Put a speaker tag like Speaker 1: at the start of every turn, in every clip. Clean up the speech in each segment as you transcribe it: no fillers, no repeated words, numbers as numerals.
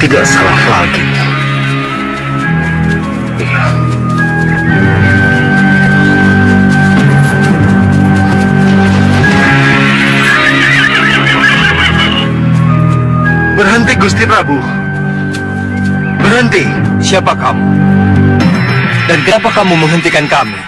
Speaker 1: tidak salah lagi.
Speaker 2: Berhenti, Gusti Prabu. Berhenti.
Speaker 3: Siapa kamu? Dan kenapa kamu menghentikan kami?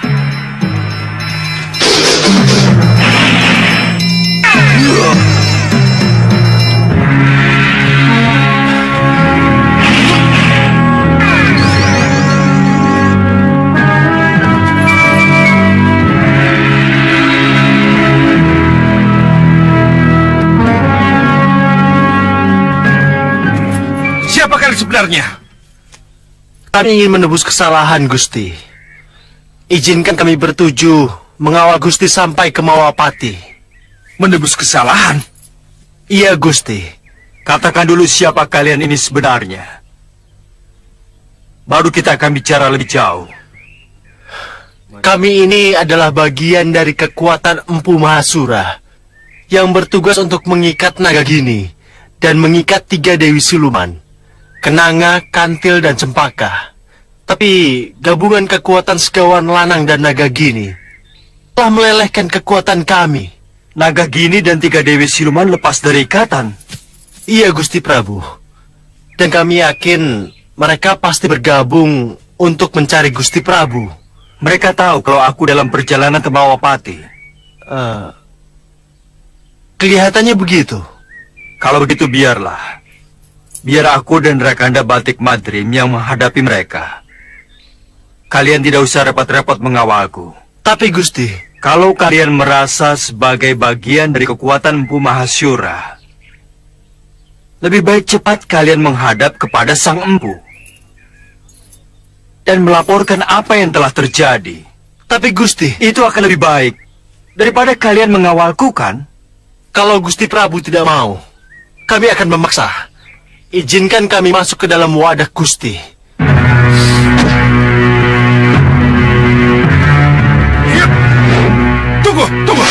Speaker 2: Siapa kalian sebenarnya?
Speaker 1: Kami ingin menebus kesalahan, Gusti. Izinkan kami bertuju mengawal Gusti sampai ke Mawapati.
Speaker 2: Menebus kesalahan?
Speaker 1: Iya, Gusti.
Speaker 3: Katakan dulu siapa kalian ini sebenarnya. Baru kita akan bicara lebih jauh.
Speaker 1: Kami ini adalah bagian dari kekuatan Empu Mahasura yang bertugas untuk mengikat Nagagini dan mengikat 3 Dewi Siluman, Kenanga, Kantil, dan Cempaka. Tapi gabungan kekuatan Segawan Lanang dan Nagagini telah melelehkan kekuatan kami.
Speaker 3: Nagagini dan 3 Dewi Siluman lepas dari ikatan.
Speaker 1: Iya, Gusti Prabu. Dan kami yakin mereka pasti bergabung untuk mencari Gusti Prabu.
Speaker 3: Mereka tahu kalau aku dalam perjalanan ke Mawapati.
Speaker 1: Kelihatannya begitu.
Speaker 3: Kalau begitu biarlah. Biar aku dan Rakanda Batik Madrim yang menghadapi mereka. Kalian tidak usah repot-repot mengawalku.
Speaker 1: Tapi Gusti,
Speaker 3: kalau kalian merasa sebagai bagian dari kekuatan Empu Mahasura, lebih baik cepat kalian menghadap kepada Sang Empu dan melaporkan apa yang telah terjadi.
Speaker 1: Tapi Gusti,
Speaker 3: Itu akan lebih baik daripada kalian mengawalku, kan?
Speaker 1: kalau Gusti Prabu tidak mau, kami akan memaksa. Izinkan kami masuk ke dalam wadah Gusti.
Speaker 2: Tunggu, tunggu.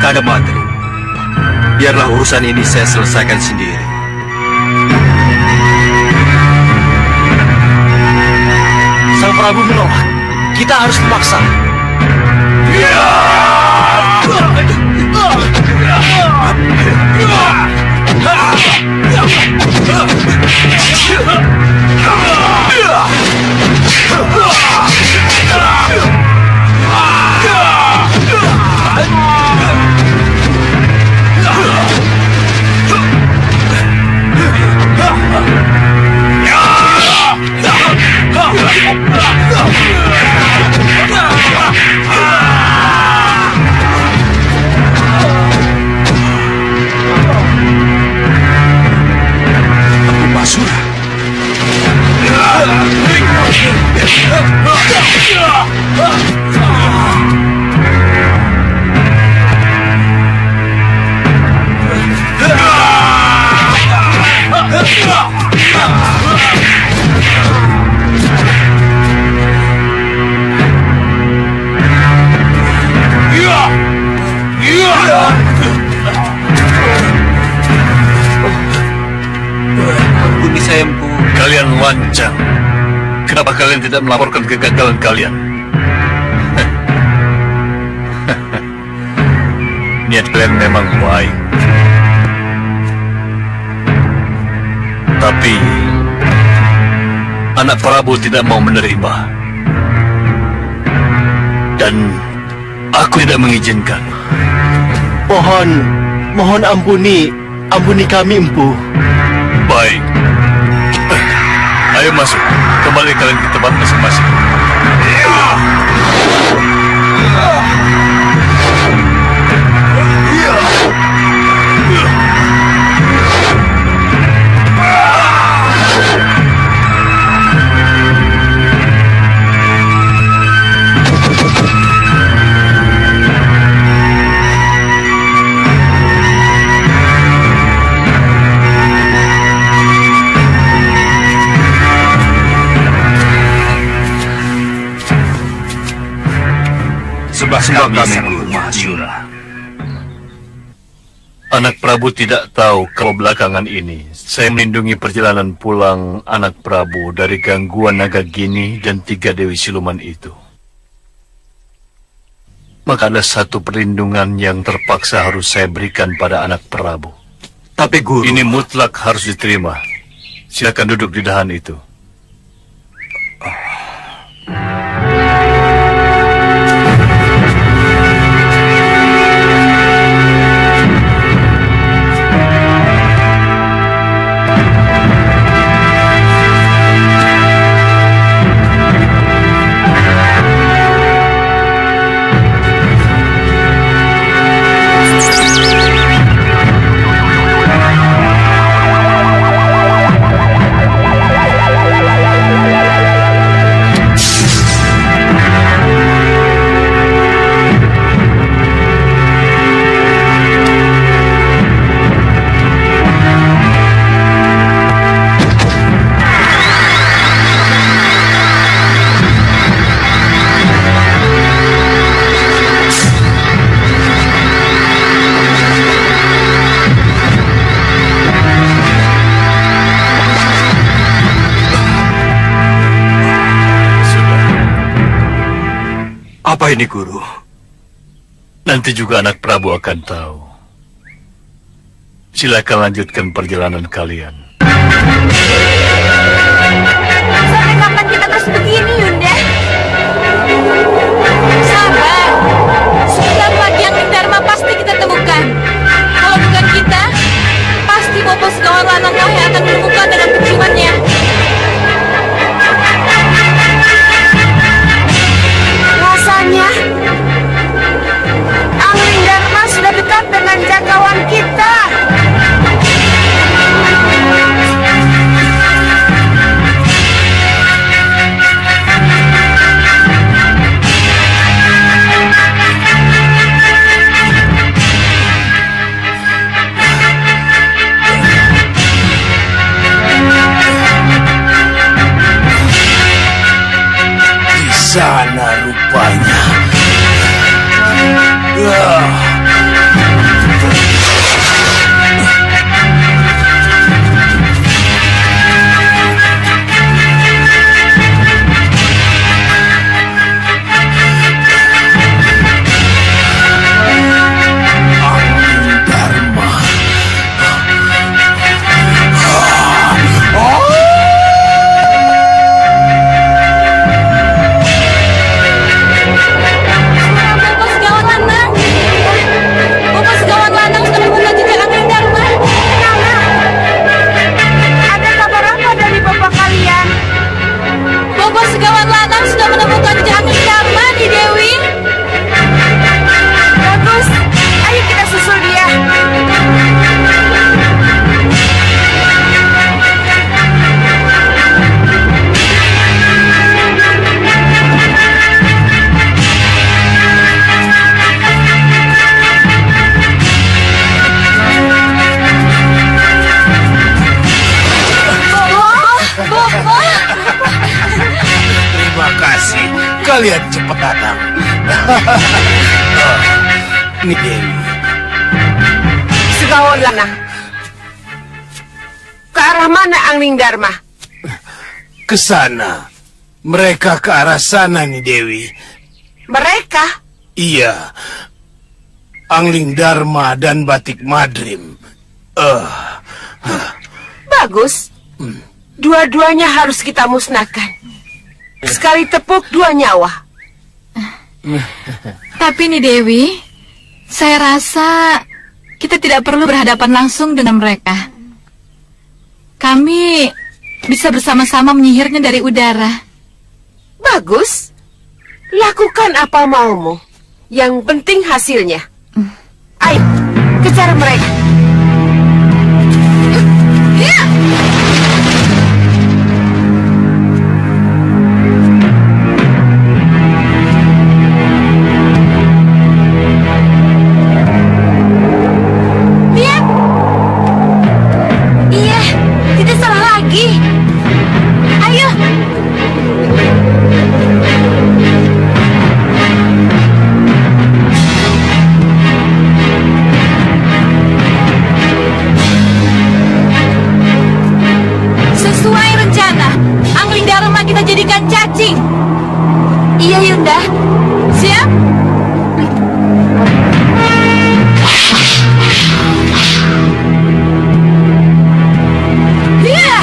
Speaker 3: Rakanda Madrim, biarlah urusan ini saya selesaikan sendiri.
Speaker 1: Sang Prabu menolak. Kita harus memaksa.
Speaker 3: Ampuni saya, Empu.
Speaker 4: Kalian lancang. Kenapa kalian tidak melaporkan kegagalan kalian? Niat kalian memang baik. Tapi anak Prabu tidak mau menerima. Dan aku tidak mengizinkan.
Speaker 1: Mohon ampuni kami, Empu.
Speaker 4: Baik. Ayo masuk. Kembali kalian ke tempat masing-masing.
Speaker 3: Sembah kami, Guru Mahasura.
Speaker 4: Anak Prabu tidak tahu kalau belakangan ini saya melindungi perjalanan pulang anak Prabu dari gangguan naga gini dan 3 Dewi Siluman itu. Maka ada satu perlindungan yang terpaksa harus saya berikan pada anak Prabu.
Speaker 3: Tapi Guru...
Speaker 4: Ini mutlak harus diterima. Silakan duduk di dahan itu.
Speaker 3: Apa ini, Guru?
Speaker 4: Nanti juga anak Prabu akan tahu. Silakan lanjutkan perjalanan kalian.
Speaker 5: Sampai kapan kita terus begini, Yunda? Sabar. Sebentar lagi yang Dharma pasti kita temukan. Kalau bukan kita, pasti Bopo Segawon Lananglah yang akan menemukan dengan penciumannya. Rasanya Angling Dharma sudah dekat dengan jangkauan kita.
Speaker 2: Di sana rupanya. Kalian cepat datang. Ini Dewi.
Speaker 5: Segawon Lanang. Ke arah mana Angling Dharma?
Speaker 2: Ke sana. Mereka ke arah sana nih Dewi.
Speaker 5: Mereka?
Speaker 2: Iya. Angling Dharma dan Batik Madrim.
Speaker 5: Bagus. Dua-duanya harus kita musnahkan. Sekali tepuk 2 nyawa.
Speaker 6: Tapi nih Dewi, saya rasa kita tidak perlu berhadapan langsung dengan mereka. Kami bisa bersama-sama menyihirnya dari udara.
Speaker 7: Bagus. Lakukan apa maumu. Yang penting hasilnya. Ayo, kejar mereka.
Speaker 5: Lihat. Iya, tidak salah lagi. Ayo. Sesuai rencana, angling Dharma kita jadikan cacing. Iya, Yunda. Siap? Iya.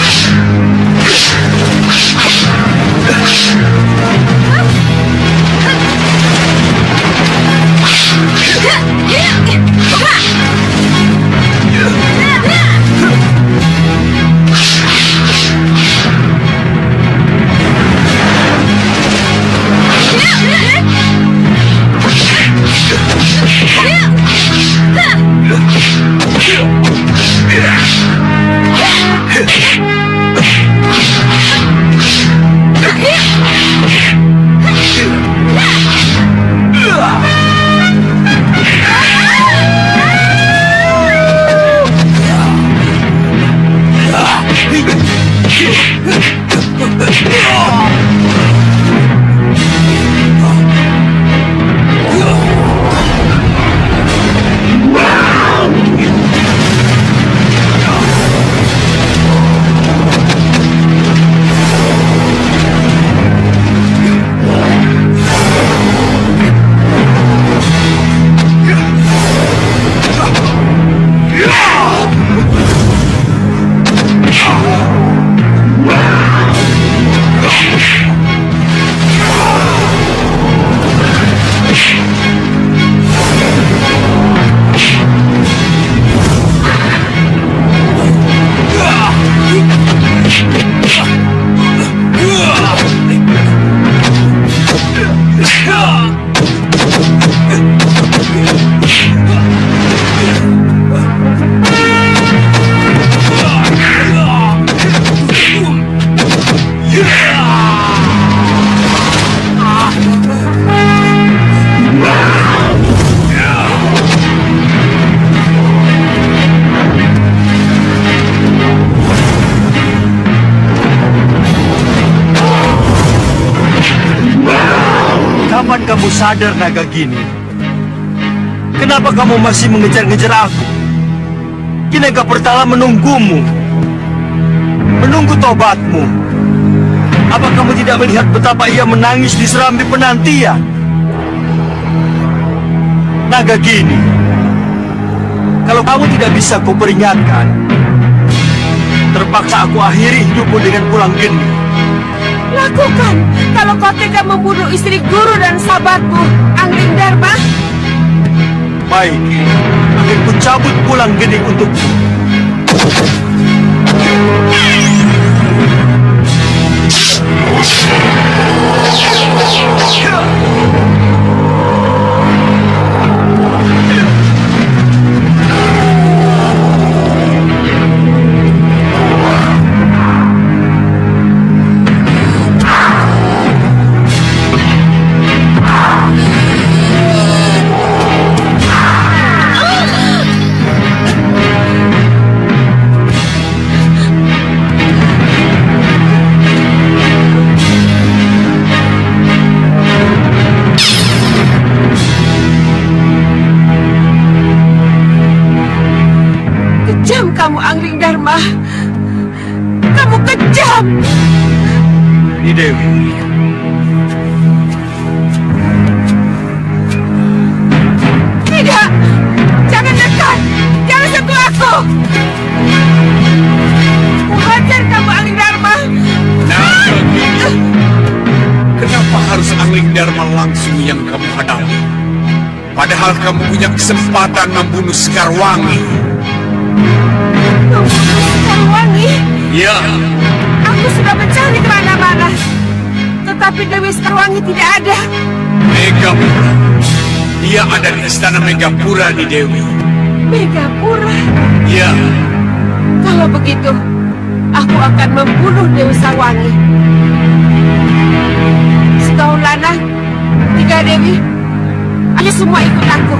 Speaker 3: Kapan kamu sadar, Nagagini? Kenapa kamu masih mengejar-ngejar aku? Kinaga Pertala menunggumu. Menunggu tobatmu. Apa kamu tidak melihat betapa ia menangis di serambi penantian? Nagagini, kalau kamu tidak bisa kuperingatkan, terpaksa aku akhiri hidupmu dengan pulang geni.
Speaker 7: Lakukan. Kalau kau tega membunuh istri guru dan sahabatmu, Angling Dharma.
Speaker 3: Baik, akan kucabut pulang geni untukmu.
Speaker 7: Kejam kamu, Angling Dharma. Kamu kejam.
Speaker 3: Ini Dewi.
Speaker 7: Tidak. Jangan dekat. Jangan sentuh aku. Kuhajar kamu, Angling Dharma.
Speaker 2: Kenapa harus Angling Dharma langsung yang kamu hadapi? Padahal kamu punya kesempatan membunuh Sekarwangi.
Speaker 7: Sekarwangi?
Speaker 2: Ya,
Speaker 7: Aku sudah mencari kemana-mana, tetapi Dewi Sekarwangi tidak ada.
Speaker 2: Megapura. Dia ada di istana Megapura di Dewi.
Speaker 7: Megapura.
Speaker 2: Ya,
Speaker 7: Kalau begitu, aku akan membunuh Dewi Sarwangi. Setahun Lanang, 3 Dewi, ayo semua ikut aku.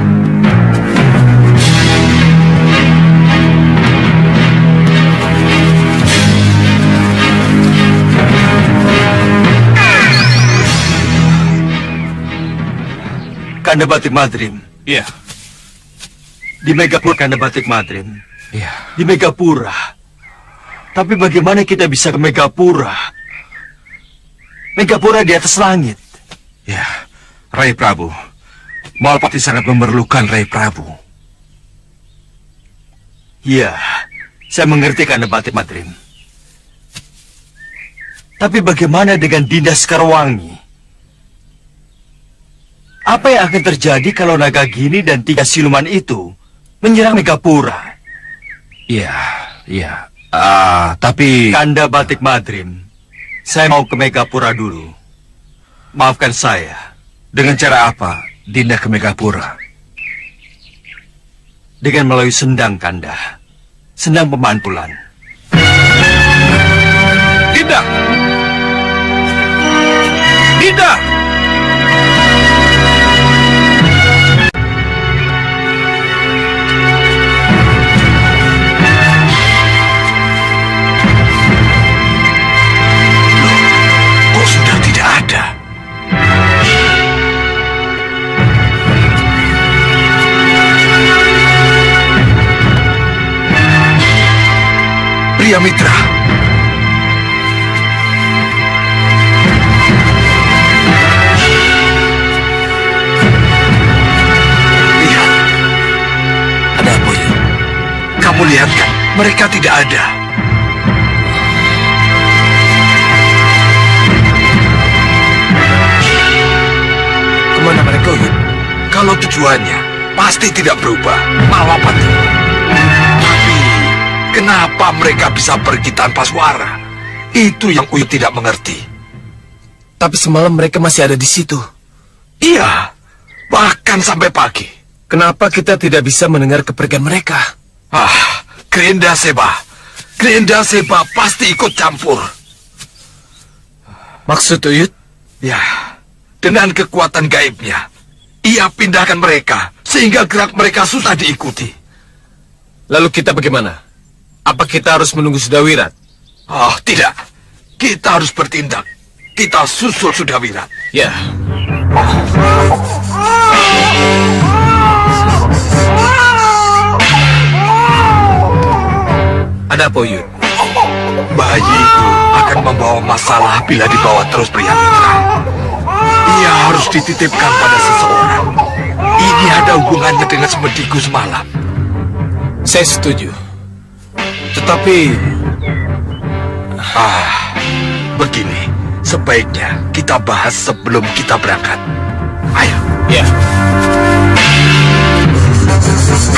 Speaker 3: Kanda Batik Madrim.
Speaker 2: ya,
Speaker 3: Di Megapura Kanda Batik Madrim.
Speaker 2: ya.
Speaker 3: Di Megapura. Tapi bagaimana kita bisa ke Megapura? Megapura di atas langit.
Speaker 8: Ya, Rai Prabu. Malpati sangat memerlukan Rai Prabu.
Speaker 3: Ya, saya mengerti Kanda Batik Madrim. Tapi bagaimana dengan Dinda Sekarwangi? Apa yang akan terjadi kalau Nagagini dan 3 siluman itu menyerang Megapura?
Speaker 8: Ya, ya. Tapi...
Speaker 3: Kanda Batik Madrim, saya mau ke Megapura dulu. Maafkan saya.
Speaker 8: Dengan cara apa Dinda ke Megapura?
Speaker 3: Dengan melalui sendang, Kanda. Sendang pemantulan.
Speaker 8: Dinda! Dinda! Kok sudah tidak ada? Pria Mitra. Lihat. Ada apa ya? Kamu lihat kan? Mereka tidak ada. Kemana mereka, Yud? Kalau tujuannya pasti tidak berubah. Malapati. Tapi kenapa mereka bisa pergi tanpa suara? Itu yang Uyut tidak mengerti.
Speaker 9: Tapi semalam mereka masih ada di situ.
Speaker 8: Iya, bahkan sampai pagi.
Speaker 9: Kenapa kita tidak bisa mendengar kepergian mereka?
Speaker 8: Grenda Seba. Grenda Seba pasti ikut campur.
Speaker 9: Maksud Uyut?
Speaker 8: Ya, dengan kekuatan gaibnya, ia pindahkan mereka sehingga gerak mereka susah diikuti.
Speaker 9: Lalu kita bagaimana? Apa kita harus menunggu Sudawirat?
Speaker 8: Oh, tidak. Kita harus bertindak. Kita susul Sudawirat.
Speaker 9: Ya. Ada apa, Uyut?
Speaker 8: Bayi itu akan membawa masalah bila dibawa terus pria mitra. Ia harus dititipkan pada seseorang. Ini ada hubungannya dengan semediku semalam.
Speaker 9: Saya setuju. Tetapi...
Speaker 8: Begini, sebaiknya kita bahas sebelum kita berangkat. Ayo.
Speaker 9: Ya.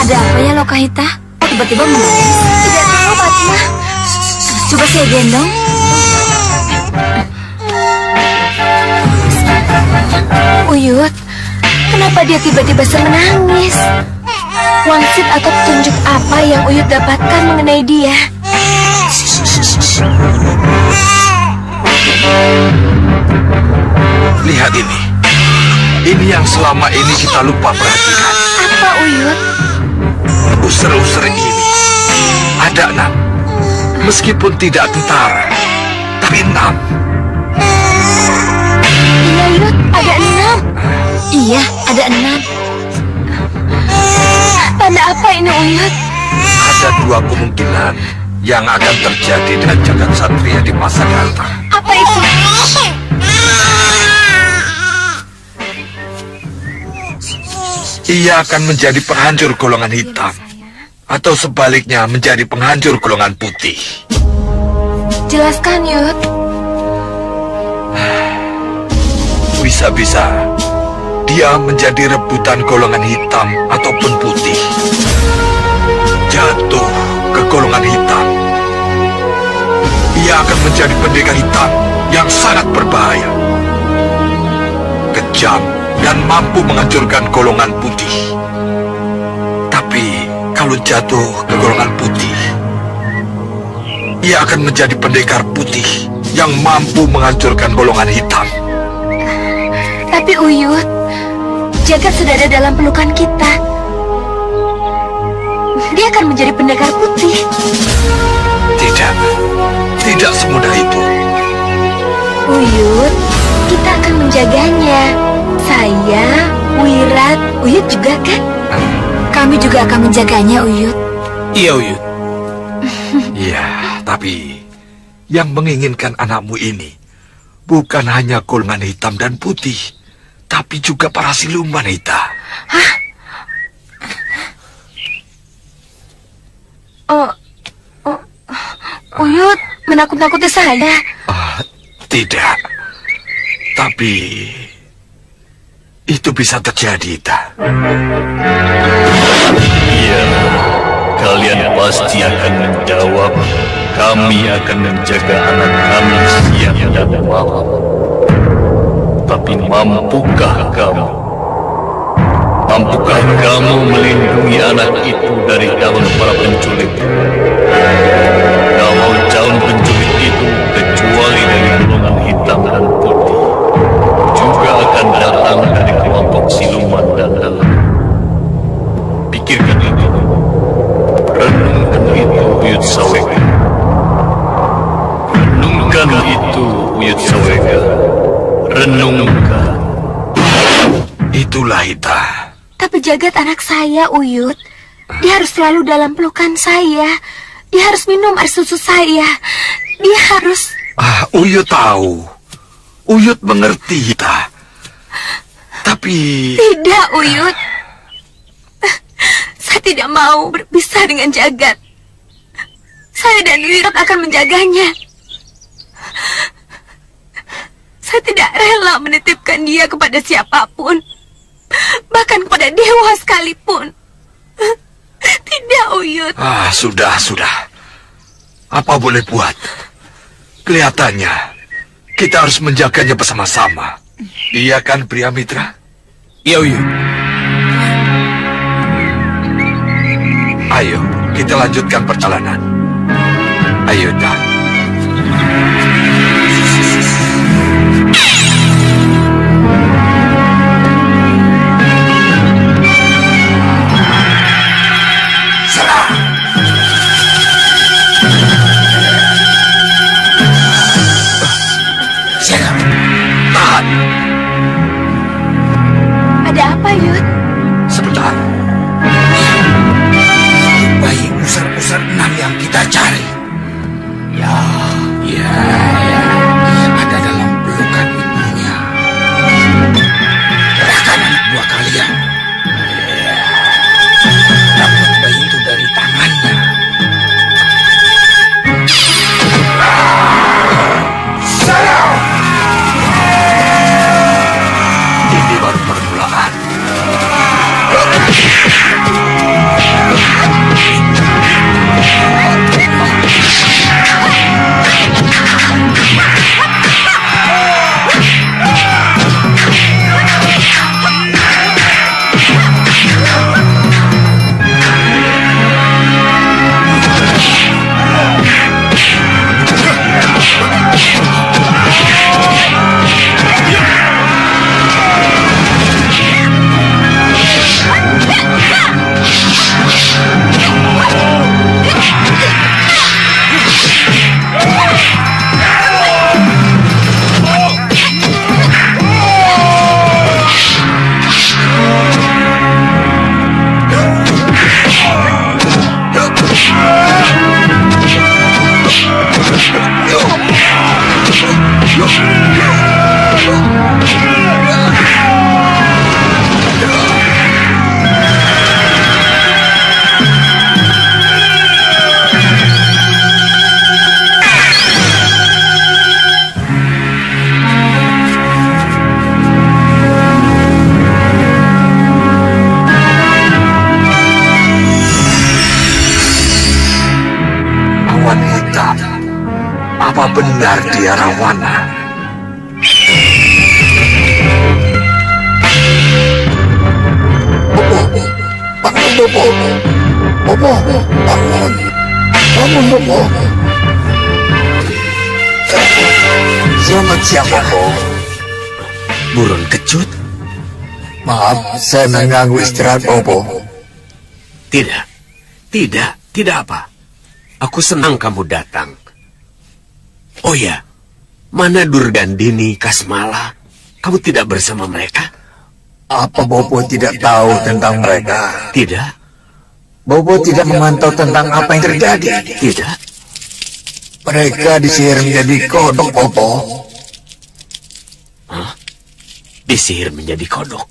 Speaker 5: Ada apa ya Lokahita? Oh, tiba-tiba menangis. Tidak tahu, Fatma. Coba saya gendong. Uyut, kenapa dia tiba-tiba menangis? Wangsit atau petunjuk apa yang Uyut dapatkan mengenai dia?
Speaker 8: Lihat ini. Ini yang selama ini kita lupa perhatikan.
Speaker 5: Apa, Uyut?
Speaker 8: User-user ini ada 6. Meskipun tidak tentara, tapi 6.
Speaker 5: Iya, Uyut, ada 6. Iya, ada 6. Tanda apa ini, Uyut?
Speaker 8: Ada 2 kemungkinan yang akan terjadi dengan jagat satria di masa datang.
Speaker 5: Apa itu?
Speaker 8: Ia akan menjadi penghancur golongan hitam, atau sebaliknya menjadi penghancur golongan putih.
Speaker 5: Jelaskan, Yud.
Speaker 8: Bisa-bisa dia menjadi rebutan golongan hitam ataupun putih. Jatuh ke golongan hitam. Ia akan menjadi pendekar hitam yang sangat berbahaya, kejam, dan mampu menghancurkan golongan putih. Tapi kalau jatuh ke golongan putih, ia akan menjadi pendekar putih yang mampu menghancurkan golongan hitam.
Speaker 10: Tapi Uyut, Jagat sudah ada dalam pelukan kita. Dia akan menjadi pendekar putih.
Speaker 8: Tidak semudah itu.
Speaker 10: Uyut, kita akan menjaganya. Saya, Wirat, Uyut juga kan? Kami juga akan menjaganya, Uyut.
Speaker 9: Iya, Uyut.
Speaker 8: Iya, tapi yang menginginkan anakmu ini bukan hanya golongan hitam dan putih, tapi juga para siluman hitam.
Speaker 10: Hah? Uyut, menakut-nakuti saya.
Speaker 8: Tidak. Tapi itu bisa terjadi, Ita.
Speaker 4: Iya, kalian pasti akan menjawab. Kami akan menjaga anak kami siang dan malam. Tapi mampukah kamu? Mampukah kamu melindungi anak itu dari daun para penculik? Kalau daun penculik itu kecuali dari golongan hitam dan putih, juga akan datang dari kelompok siluman dan dalam. Pikirkan itu. Renungkan itu, Uyut Sawega. Renungkan itu, Uyut Sawega. Renungkan.
Speaker 8: Itulah Ita.
Speaker 10: Tapi Jagat anak saya, Uyut. Dia harus selalu dalam pelukan saya. Dia harus minum air susu saya. Dia harus...
Speaker 8: Uyut tahu. Uyut mengerti, Ita. Tapi...
Speaker 10: Tidak, Uyut. Saya tidak mau berpisah dengan Jagat. Saya dan Wirat akan menjaganya. Saya tidak rela menitipkan dia kepada siapapun. Bahkan kepada dewa sekalipun. Tidak, Uyut.
Speaker 8: Sudah. Apa boleh buat? Kelihatannya kita harus menjaganya bersama-sama. Iya kan, pria mitra?
Speaker 9: Iya, Uyut.
Speaker 8: Ayo, kita lanjutkan perjalanan. Ayo, Ita. Tahan.
Speaker 10: Ada apa, Yud?
Speaker 8: Sebentar.
Speaker 2: Bayi pusar-pusar enam yang kita cari. Ya. Ada dalam pelukan ibunya. Serahkan anak buah kalian. Dapat bayi itu dari tangannya.
Speaker 8: Ini baru permulaan. Apa benar dia Rawana? Bopo, bangun. Bangun, Bopo. Selamat siang, Bopo.
Speaker 2: Burun kecut?
Speaker 8: Maaf, saya mengganggu istirahat Bopo.
Speaker 2: Tidak apa. Aku senang kamu datang. Oh ya, mana Durgandini, Kasmala? Kamu tidak bersama mereka?
Speaker 8: Apa Bopo tidak tahu tentang mereka?
Speaker 2: Tidak.
Speaker 8: Bopo tidak memantau tentang apa yang terjadi?
Speaker 2: Tidak.
Speaker 8: Mereka disihir menjadi kodok, Bopo.
Speaker 2: Hah? Disihir menjadi kodok?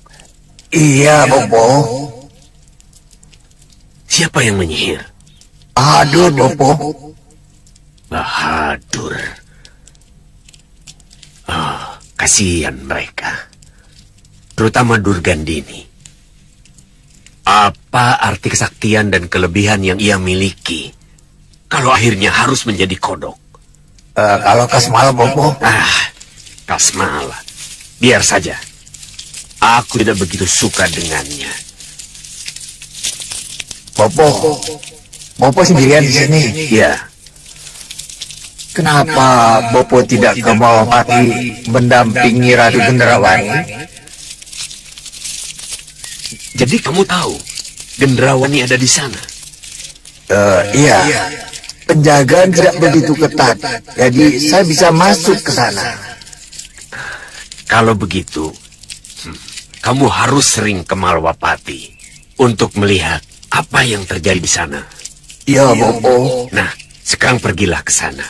Speaker 8: Iya, Bopo.
Speaker 2: Siapa yang menyihir?
Speaker 8: Aduh, Bopo.
Speaker 2: Bahadur. Kasihan mereka. Terutama Durgandini. Apa arti kesaktian dan kelebihan yang ia miliki kalau akhirnya harus menjadi kodok?
Speaker 8: Kalau Kasmala, Bopo?
Speaker 2: Kasmala. Biar saja. Aku tidak begitu suka dengannya.
Speaker 8: Bopo sendirian di sini?
Speaker 2: Ya.
Speaker 8: Kenapa Bopo tidak ke Malapati mendampingi Ratu Gendrawani?
Speaker 2: Jadi kamu tahu Gendrawani ada di sana?
Speaker 8: Iya. Penjagaan tidak begitu ketat, jadi saya bisa masuk ke sana.
Speaker 2: Kalau begitu, kamu harus sering ke Malwapati untuk melihat apa yang terjadi di sana.
Speaker 8: Iya, Bopo.
Speaker 2: Nah, sekarang pergilah ke sana.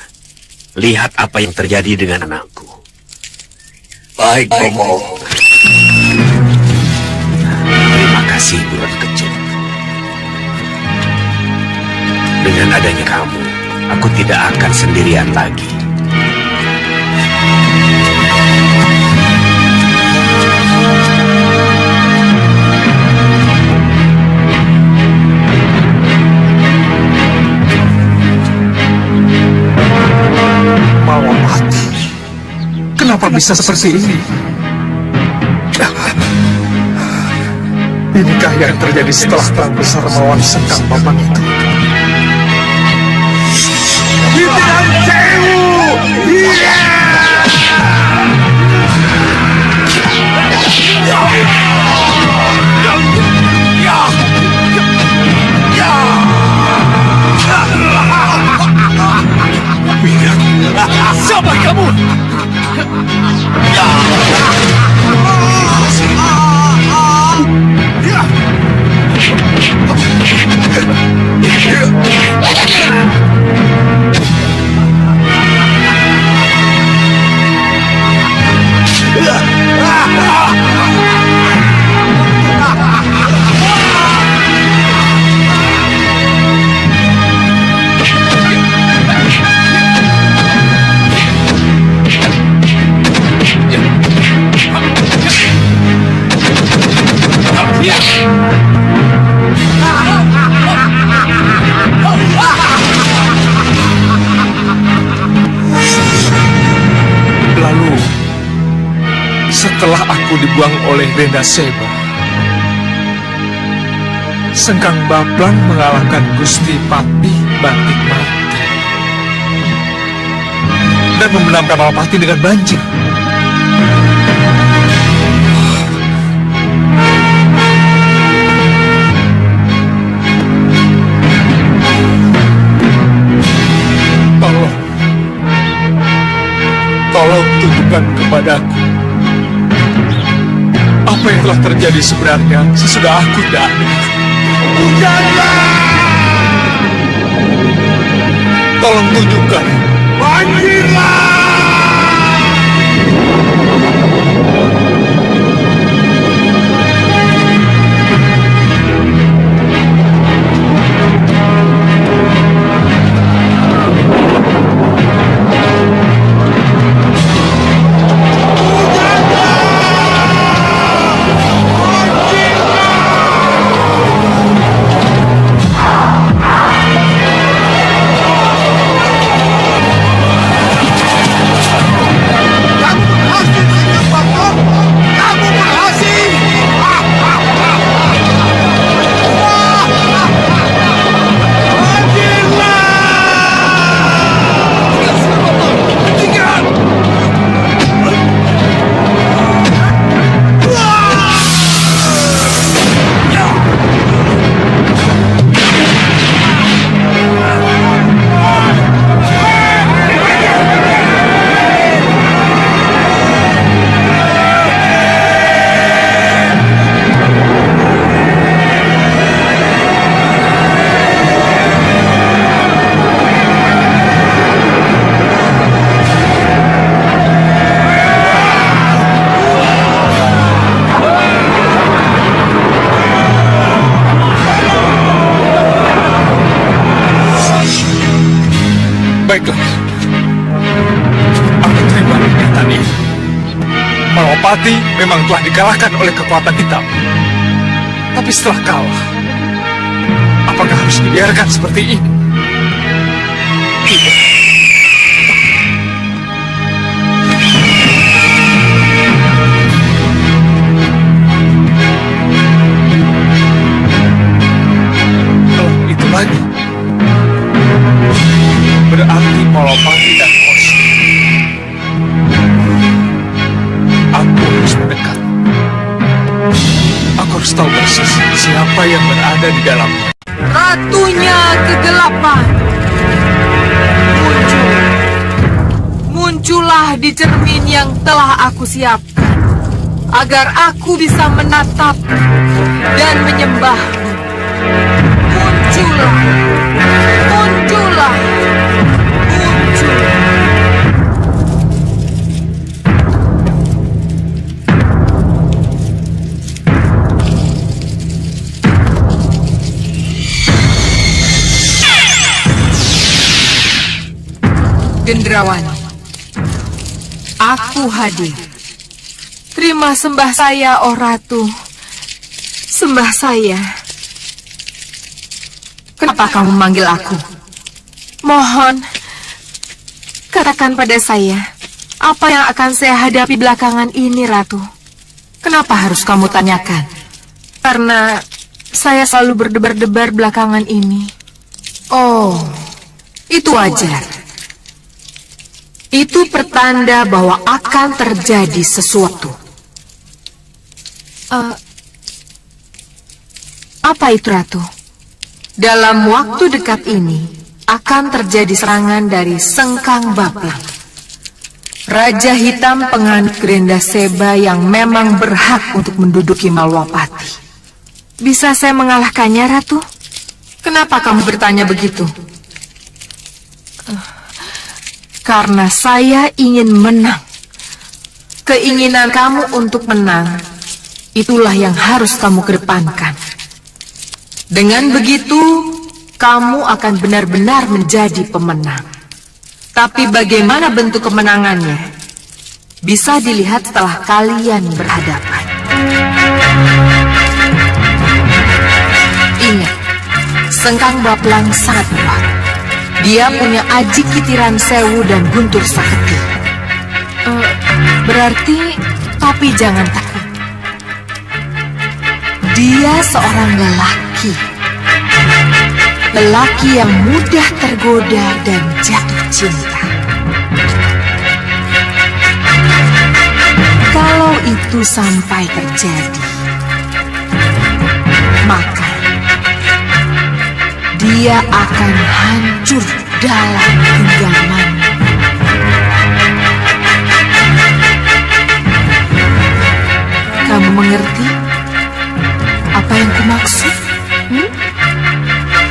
Speaker 2: Lihat apa yang terjadi dengan anakku.
Speaker 8: Baik, Bopo.
Speaker 2: Terima kasih, Bulan Kecut. Dengan adanya kamu, aku tidak akan sendirian lagi.
Speaker 11: Malapati, kenapa bisa seperti ini? Inikah yang terjadi setelah perang besar melawan Sengkang Papan itu?
Speaker 8: Bintang Sewu! Iya!
Speaker 2: Siapa kamu?
Speaker 11: Lalu, setelah aku dibuang oleh Renda Seba, Sengkang Baplang mengalahkan Gusti Pati Batik Mati dan memenangkan Malapati dengan banjir. Tolong tunjukkan kepadaku apa yang telah terjadi sebenarnya sesudah aku datang. Tolong tunjukkan.
Speaker 8: Banjirlah!
Speaker 11: Aku terima kenyataan ini. Malapati memang telah dikalahkan oleh kekuatan hitam. Tapi setelah kalah, apakah harus dibiarkan seperti ini? Tidak. Kalau itu lagi, berarti Malapati dan Hoshi. Aku harus mendekat. Aku harus tahu persis siapa yang berada di dalamnya.
Speaker 7: Ratunya kegelapan. Muncullah di cermin yang telah aku siapkan, agar aku bisa menatap dan menyembahmu. Muncullah, muncullah, muncul. Gendrawani, aku hadir. Terima sembah saya, oh Ratu. Sembah saya. Kenapa kamu memanggil aku? Mohon, katakan pada saya, apa yang akan saya hadapi belakangan ini, Ratu? Kenapa harus kamu tanyakan? Karena saya selalu berdebar-debar belakangan ini. Oh, itu wajar. Itu pertanda bahwa akan terjadi sesuatu. Apa itu, Ratu? Dalam waktu dekat ini akan terjadi serangan dari Sengkang Baplang, Raja Hitam penganut Grenda Seba yang memang berhak untuk menduduki Malwapati. Bisa saya mengalahkannya, Ratu? Kenapa kamu bertanya begitu? Karena saya ingin menang. Keinginan kamu untuk menang, itulah yang harus kamu kedepankan. Dengan begitu, kamu akan benar-benar menjadi pemenang. Tapi bagaimana bentuk kemenangannya, bisa dilihat setelah kalian berhadapan. Ingat, Sengkang Baplang sangat kuat. Dia punya Aji Kitiran Sewu dan Guntur Saketi. Berarti, tapi jangan takut. Dia seorang lelaki. Lelaki yang mudah tergoda dan jatuh cinta. Kalau itu sampai terjadi, maka dia akan hancur dalam genggaman. Kamu mengerti apa yang kumaksud?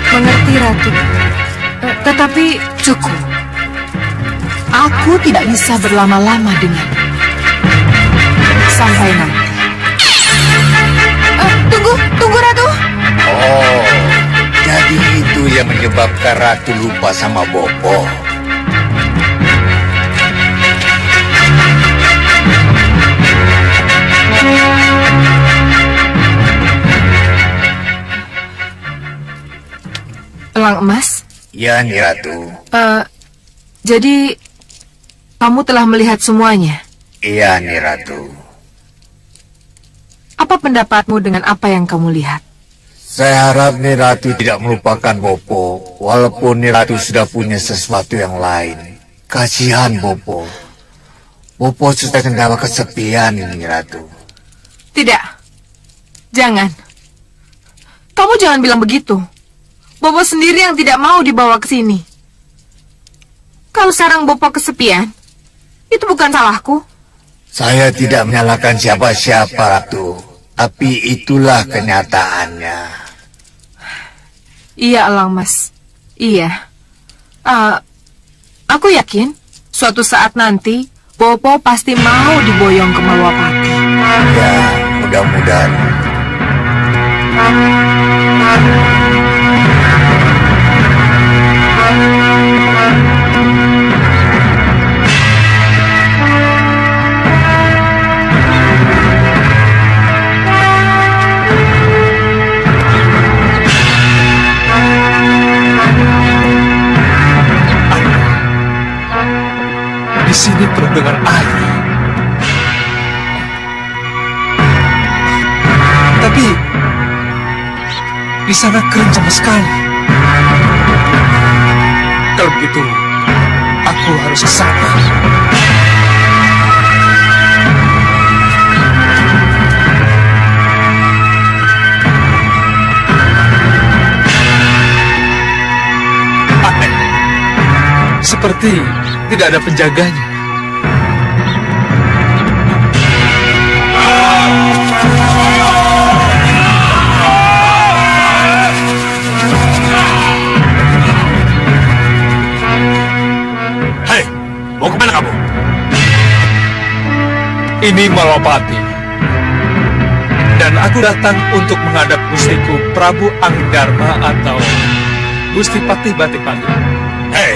Speaker 7: Mengerti, Ratu. Tetapi cukup. Aku tidak bisa berlama-lama denganmu. Sampai nanti. Tunggu, Ratu.
Speaker 8: Oh, jadi itu yang menyebabkan Ratu lupa sama Bopo.
Speaker 7: Elang Emas?
Speaker 8: Ya, Ni Ratu.
Speaker 7: Jadi kamu telah melihat semuanya?
Speaker 8: Iya, Ni Ratu.
Speaker 7: Apa pendapatmu dengan apa yang kamu lihat?
Speaker 8: Saya harap Ni Ratu tidak melupakan Bopo, walaupun Ni Ratu sudah punya sesuatu yang lain. Kasihan Bopo. Bopo sudah kendala kesepian, Ni Ratu.
Speaker 7: Tidak. Jangan. Kamu jangan bilang begitu. Bopo sendiri yang tidak mau dibawa ke sini. Kalau sekarang Bopo kesepian, itu bukan salahku.
Speaker 8: Saya tidak menyalahkan siapa-siapa, Ratu. Tapi itulah kenyataannya.
Speaker 7: Iya, Elang Mas. Iya. Aku yakin suatu saat nanti Bopo pasti mau diboyong ke Malwapati.
Speaker 8: Ya, mudah-mudahan.
Speaker 11: sini penuh dengan air. Tapi di sana kering sama sekali. Kalau begitu, aku harus ke sana. Seperti tidak ada penjaganya.
Speaker 2: Hei, mau kemana kamu?
Speaker 11: Ini Malapati. Dan aku datang untuk menghadap Gustiku Prabu Anggarma atau Gusti Patih Batik-Patih.
Speaker 2: Hei,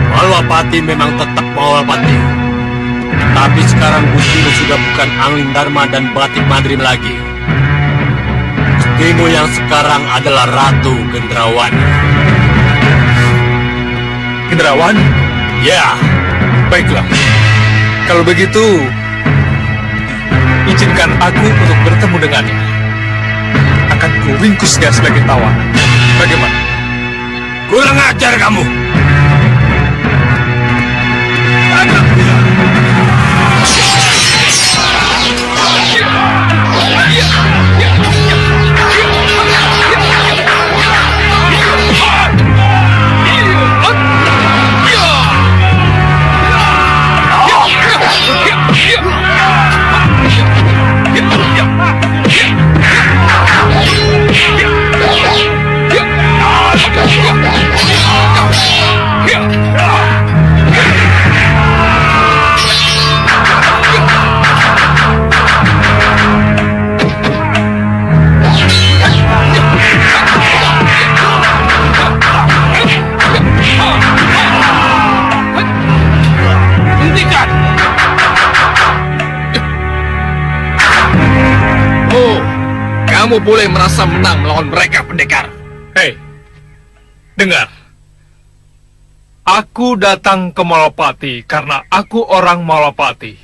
Speaker 2: Malapati memang tetap Malapati. Tapi sekarang Gustimu sudah bukan Angling Dharma dan Batik Madrim lagi. Gustimu yang sekarang adalah Ratu Gendrawani.
Speaker 11: Gendrawani?
Speaker 2: Ya.
Speaker 11: Baiklah. Kalau begitu, izinkan aku untuk bertemu dengannya. Akan kuringkus dia sebagai tawanan. Bagaimana?
Speaker 2: Kurang ajar kamu.
Speaker 11: Kamu boleh merasa menang melawan mereka, pendekar. Hei, dengar. Aku datang ke Malapati karena aku orang Malapati.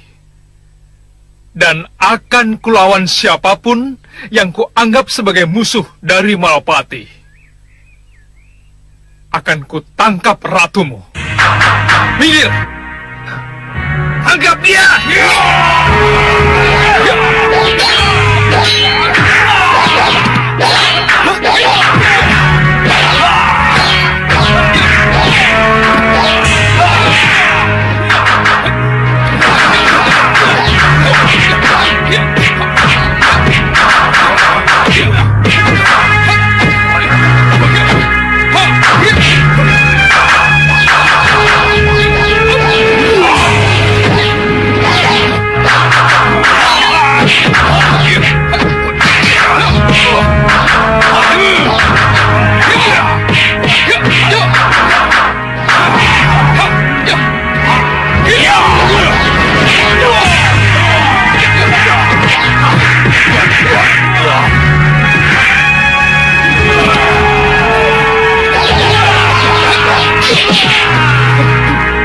Speaker 11: Dan akan kulawan siapapun yang kuanggap sebagai musuh dari Malapati. Akan kutangkap ratumu. Minggir! Tangkap dia!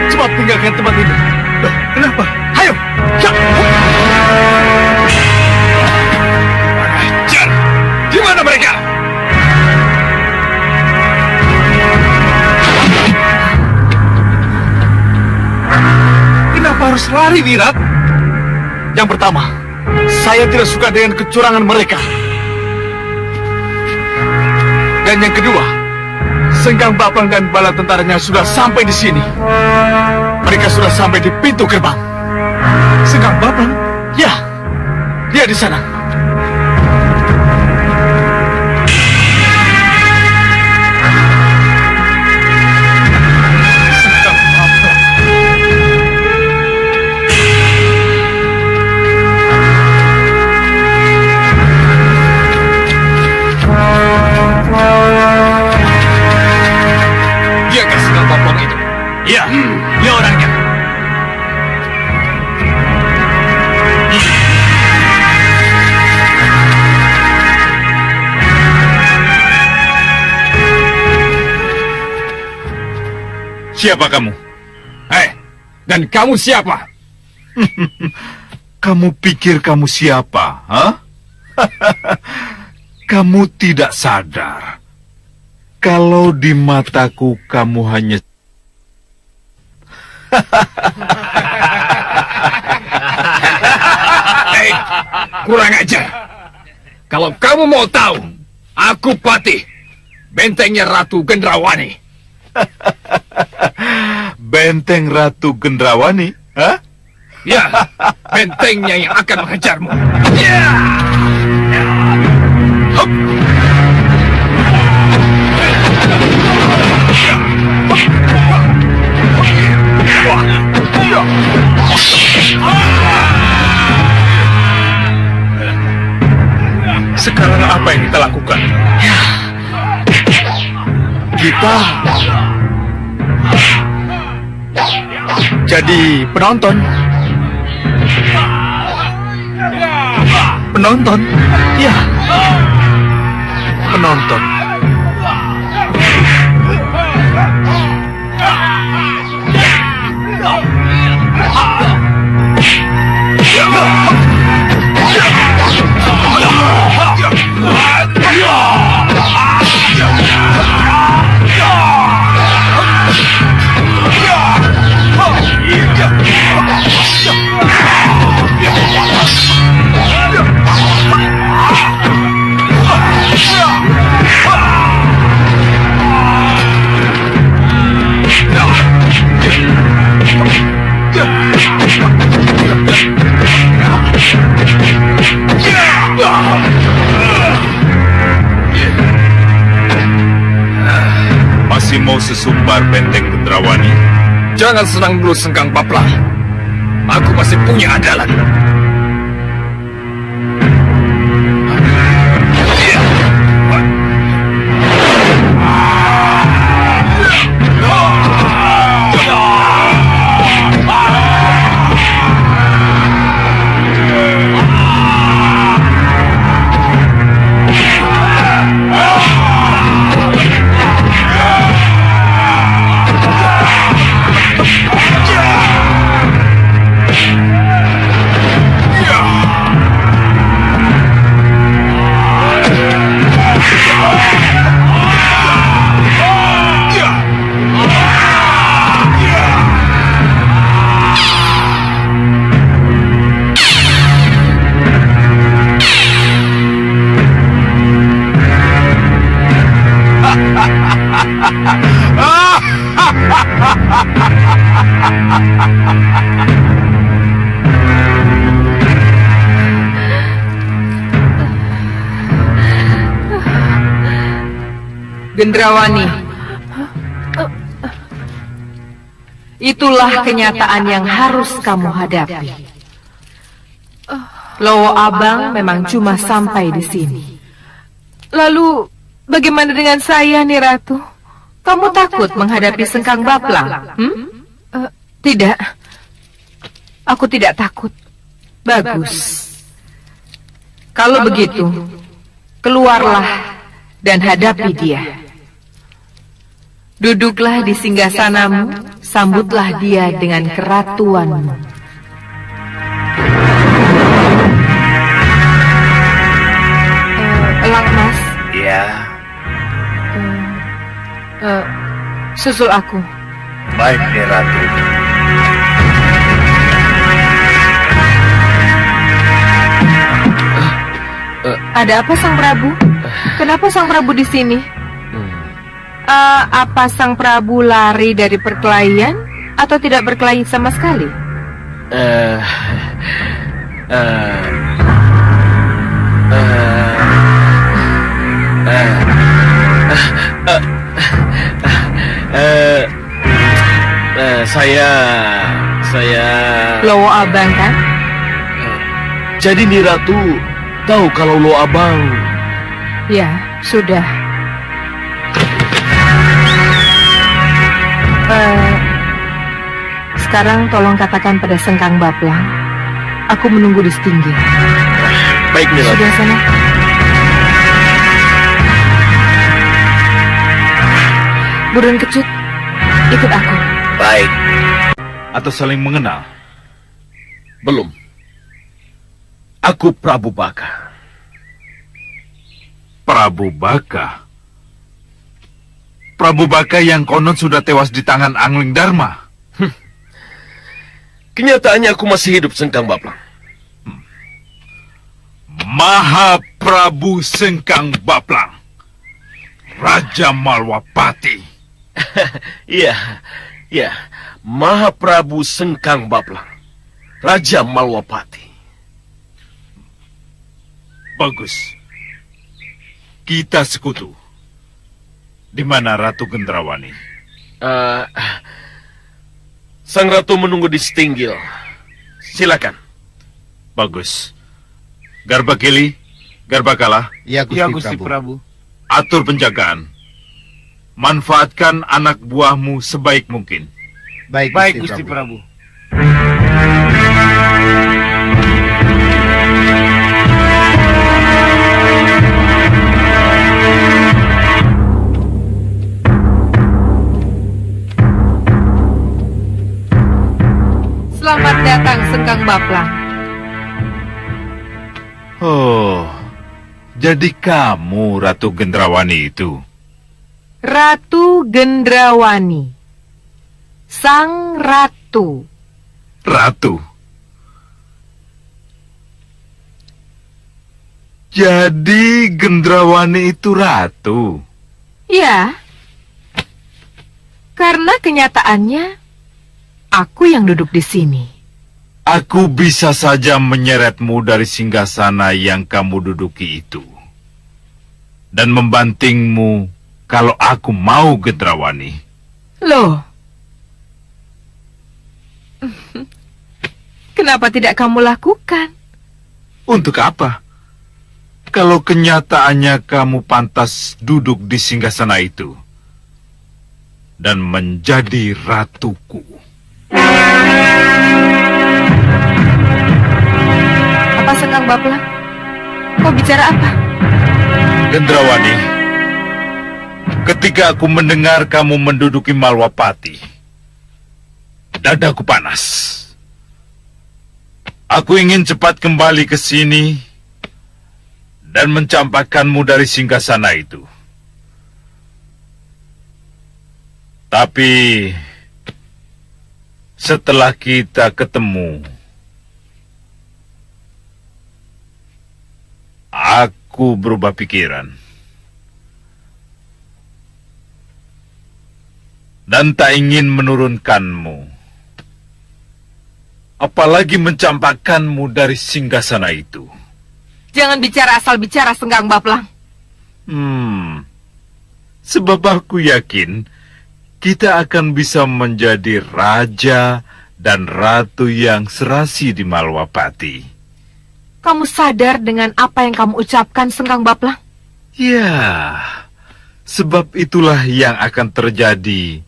Speaker 11: Cepat tinggalkan tempat ini. Kenapa? Ayo! Ajar! Di mana mereka? Kenapa harus lari, Wirat? Yang pertama, saya tidak suka dengan kecurangan mereka. Dan yang kedua, Sengkang Bapang dan bala tentaranya sudah sampai di sini. Mereka sudah sampai di pintu gerbang. Sengkang Bapang? Ya, dia di sana. Sengkang Bapang. Diakah Sengkang Bapang itu? Iya, dia orangnya. Siapa kamu? Dan kamu siapa?
Speaker 12: Kamu pikir kamu siapa, ha? Kamu tidak sadar kalau di mataku kamu hanya
Speaker 11: Hei, kurang ajar. Kalau kamu mau tahu, aku Patih, bentengnya Ratu Gendrawani.
Speaker 12: Benteng Ratu Gendrawani, ha?
Speaker 11: Ya, bentengnya yang akan menghajarmu. Ya. Hup.
Speaker 9: Sekarang apa yang kita lakukan?
Speaker 11: Kita jadi penonton. Penonton? Ya. Penonton.
Speaker 12: masih mau sesumbar benteng Gendrawani?
Speaker 11: Jangan senang dulu, Sengkang Baplang. Aku masih punya andalan.
Speaker 7: Gendrawani, itulah kenyataan yang harus kamu hadapi. Lowo Abang memang cuma sampai di sini. Lalu, bagaimana dengan saya, nih Ratu? Kamu takut menghadapi Sengkang Baplang? Tidak, aku tidak takut. Bagus. Kalau begitu, keluarlah dan hadapi dia. Duduklah di singgasanamu, sambutlah dia dengan keratuanmu. Elang Mas.
Speaker 4: Ya.
Speaker 7: Susul aku.
Speaker 4: Baik, Nih Ratu.
Speaker 7: Ada apa, Sang Prabu? Kenapa Sang Prabu di sini? Apa Sang Prabu lari dari perkelahian atau tidak berkelahi sama sekali?
Speaker 9: Saya
Speaker 7: Lowo Abang kan?
Speaker 9: Jadi Nih Ratu tahu kalau Lowo Abang.
Speaker 7: Ya, sudah. Sekarang tolong katakan pada Sengkang Baplang, aku menunggu di setinggi.
Speaker 9: Baik, Nih Ratu.
Speaker 7: Sudah sana. Burung Kecut, ikut aku.
Speaker 4: Baik.
Speaker 12: atau saling mengenal?
Speaker 9: Belum. Aku Prabu Baka.
Speaker 12: Prabu Baka? Prabu Baka yang konon sudah tewas di tangan Angling Dharma.
Speaker 9: Kenyataannya aku masih hidup, Sengkang Baplang.
Speaker 12: Maha Prabu Sengkang Baplang, Raja Malwapati.
Speaker 9: Iya, iya. Maha Prabu Sengkang Baplang, Raja Malwapati.
Speaker 12: Bagus. Kita sekutu. Di mana Ratu Gendrawani?
Speaker 9: Sang Ratu menunggu di Setinggil. Silakan.
Speaker 12: Bagus. Garbakili, Garbakala.
Speaker 1: Ya, Gusti Prabu.
Speaker 12: Atur penjagaan. Manfaatkan anak buahmu sebaik mungkin.
Speaker 1: Baik, Gusti Prabu.
Speaker 7: Selamat datang, Sengkang Baplang.
Speaker 12: Oh, jadi kamu Ratu Gendrawani itu?
Speaker 7: Ratu Gendrawani, Sang Ratu.
Speaker 12: Ratu? Jadi Gendrawani itu ratu?
Speaker 7: Ya, karena kenyataannya aku yang duduk di sini.
Speaker 12: Aku bisa saja menyeretmu dari singgasana yang kamu duduki itu. Dan membantingmu kalau aku mau Gendrawani.
Speaker 7: Loh, kenapa tidak kamu lakukan?
Speaker 12: Untuk apa? Kalau kenyataannya kamu pantas duduk di singgasana itu dan menjadi ratuku.
Speaker 7: Apa, Sengkang Baplang? Kau bicara apa?
Speaker 12: Gendrawani, ketika aku mendengar kamu menduduki Malwapati, dadaku panas. Aku ingin cepat kembali ke sini dan mencampakkanmu dari singgasana itu. Tapi setelah kita ketemu, aku berubah pikiran. Dan tak ingin menurunkanmu. Apalagi mencampakkanmu dari singgasana itu.
Speaker 7: Jangan bicara asal bicara, Sengkang Baplang.
Speaker 12: Sebab aku yakin kita akan bisa menjadi raja dan ratu yang serasi di Malwapati.
Speaker 7: Kamu sadar dengan apa yang kamu ucapkan, Sengkang Baplang?
Speaker 12: Ya, sebab itulah yang akan terjadi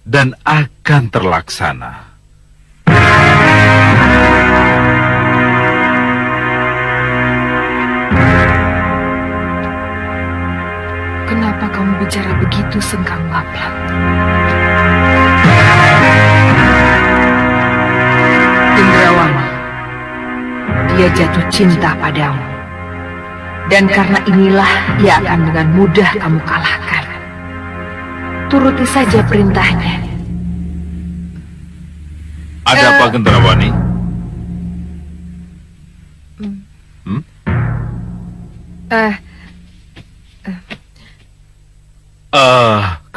Speaker 12: dan akan terlaksana.
Speaker 7: Kenapa kamu bicara begitu, Sengkang Baplang? Gendrawani, dia jatuh cinta padamu. Dan karena inilah ia akan dengan mudah kamu kalahkan. Turuti saja perintahnya.
Speaker 12: Ada apa, Gendrawani?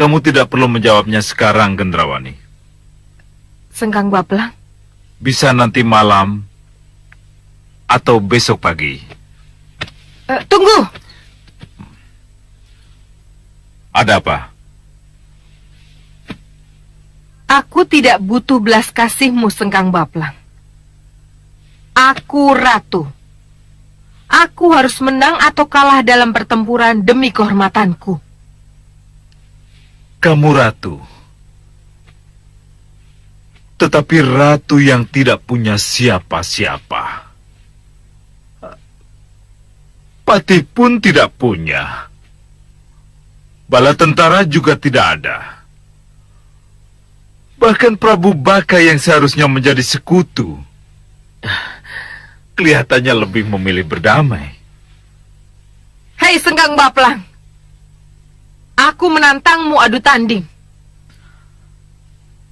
Speaker 12: Kamu tidak perlu menjawabnya sekarang, Gendrawani.
Speaker 7: Sengkang Baplang?
Speaker 12: Bisa nanti malam atau besok pagi.
Speaker 7: Tunggu!
Speaker 12: Ada apa?
Speaker 7: Aku tidak butuh belas kasihmu, Sengkang Baplang. Aku ratu. Aku harus menang atau kalah dalam pertempuran demi kehormatanku.
Speaker 12: Kamu ratu. Tetapi ratu yang tidak punya siapa-siapa. Pati pun tidak punya. Bala tentara juga tidak ada. Bahkan Prabu Baka yang seharusnya menjadi sekutu, kelihatannya lebih memilih berdamai.
Speaker 7: Hei Sengkang Baplang, aku menantangmu adu tanding.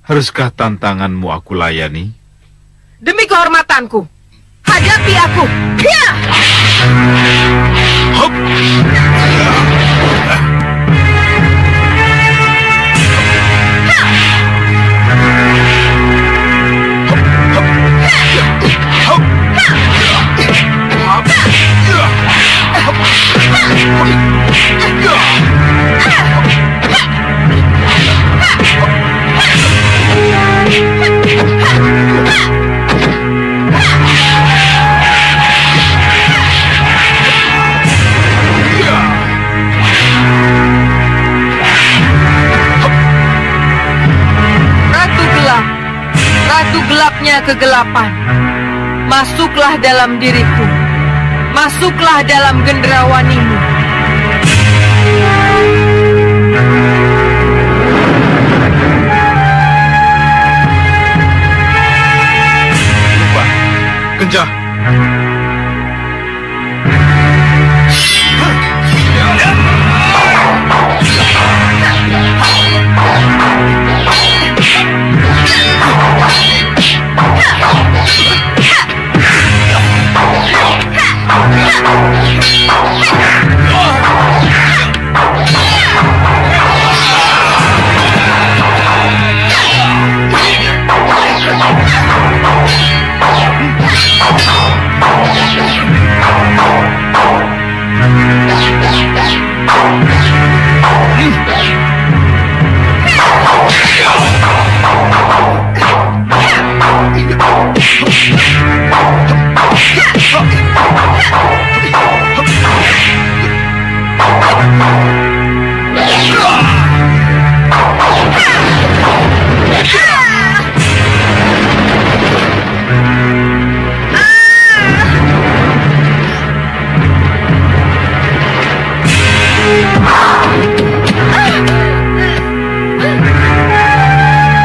Speaker 12: Haruskah tantanganmu aku layani?
Speaker 7: Demi kehormatanku, hadapi aku. Ya!
Speaker 12: Hop!
Speaker 7: Ratu gelapnya kegelapan, masuklah dalam diriku, masuklah dalam gendrawanimu.
Speaker 12: Lupa, kencang.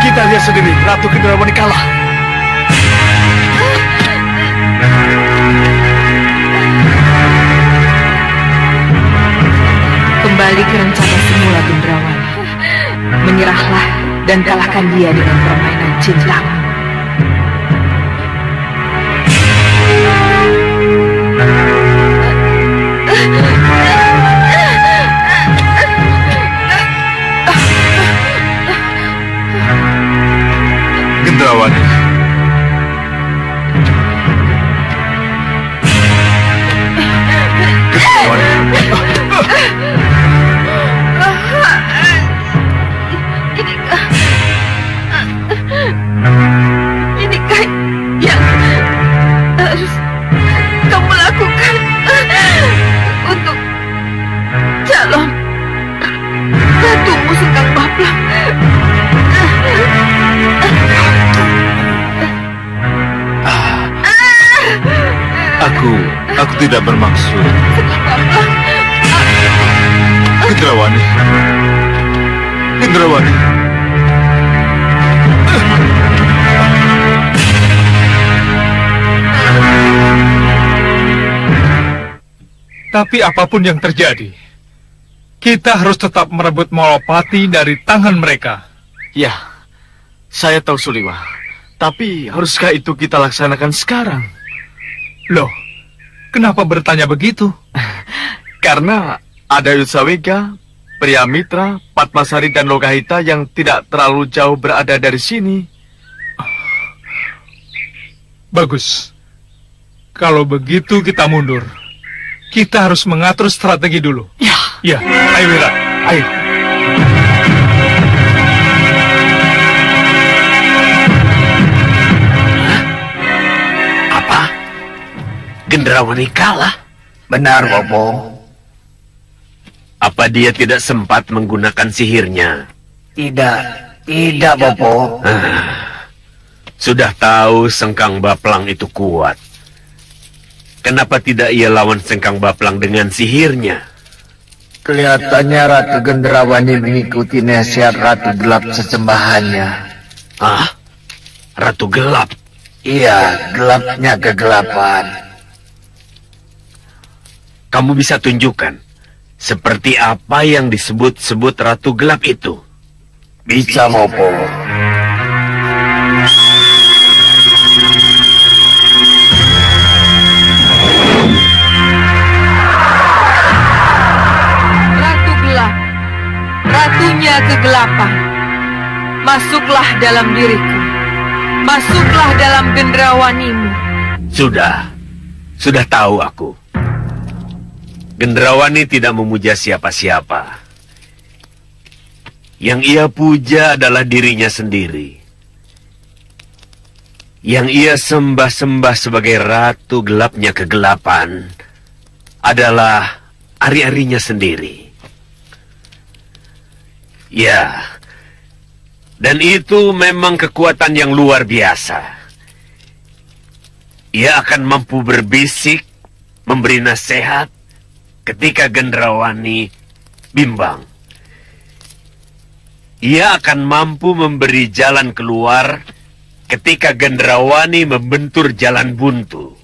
Speaker 11: Kita lihat sendiri, Ratu Gendrawani kalah.
Speaker 7: Kembali ke rencana semula, Gendrawani. Menyerahlah dan kalahkan dia dengan permainan cintamu.
Speaker 12: Gendrawani.
Speaker 7: Inikah yang harus kamu lakukan untuk calon ratumu Sengkang Baplang?
Speaker 12: Aku tidak bermaksud. Gendrawani. Gendrawani.
Speaker 11: Tapi apapun yang terjadi, kita harus tetap merebut Malapati dari tangan mereka.
Speaker 1: Ya, saya tahu Suliwa. Tapi haruskah itu kita laksanakan sekarang?
Speaker 11: Loh, kenapa bertanya begitu?
Speaker 1: Karena ada Yusawega, Priamitra, Patmasari dan Lokahita yang tidak terlalu jauh berada dari sini.
Speaker 11: Bagus. Kalau begitu kita mundur. Kita harus mengatur strategi dulu.
Speaker 1: Ya.
Speaker 11: Ya, ayo Wira, ayo.
Speaker 2: Apa? Gendrawani kalah?
Speaker 8: Benar, Bopo.
Speaker 2: Apa dia tidak sempat menggunakan sihirnya?
Speaker 8: Tidak, Bopo.
Speaker 2: Sudah tahu Sengkang Baplang itu kuat. Kenapa tidak ia lawan Sengkang Baplang dengan sihirnya?
Speaker 8: Kelihatannya Ratu Gendrawani mengikuti nasihat Ratu Gelap sesembahannya.
Speaker 2: Ah, Ratu Gelap.
Speaker 8: Iya, gelapnya kegelapan.
Speaker 2: Kamu bisa tunjukkan seperti apa yang disebut-sebut Ratu Gelap itu?
Speaker 8: Bisa, Mopo.
Speaker 7: Ratu Gelap, ratunya kegelapan. Masuklah dalam diriku. Masuklah dalam gendrawanimu.
Speaker 2: Sudah tahu aku. Gendrawani tidak memuja siapa-siapa. Yang ia puja adalah dirinya sendiri. Yang ia sembah-sembah sebagai ratu gelapnya kegelapan adalah ari-arinya sendiri. Ya, dan itu memang kekuatan yang luar biasa. Ia akan mampu berbisik, memberi nasihat ketika Gendrawani bimbang. Ia akan mampu memberi jalan keluar ketika Gendrawani membentur jalan buntu.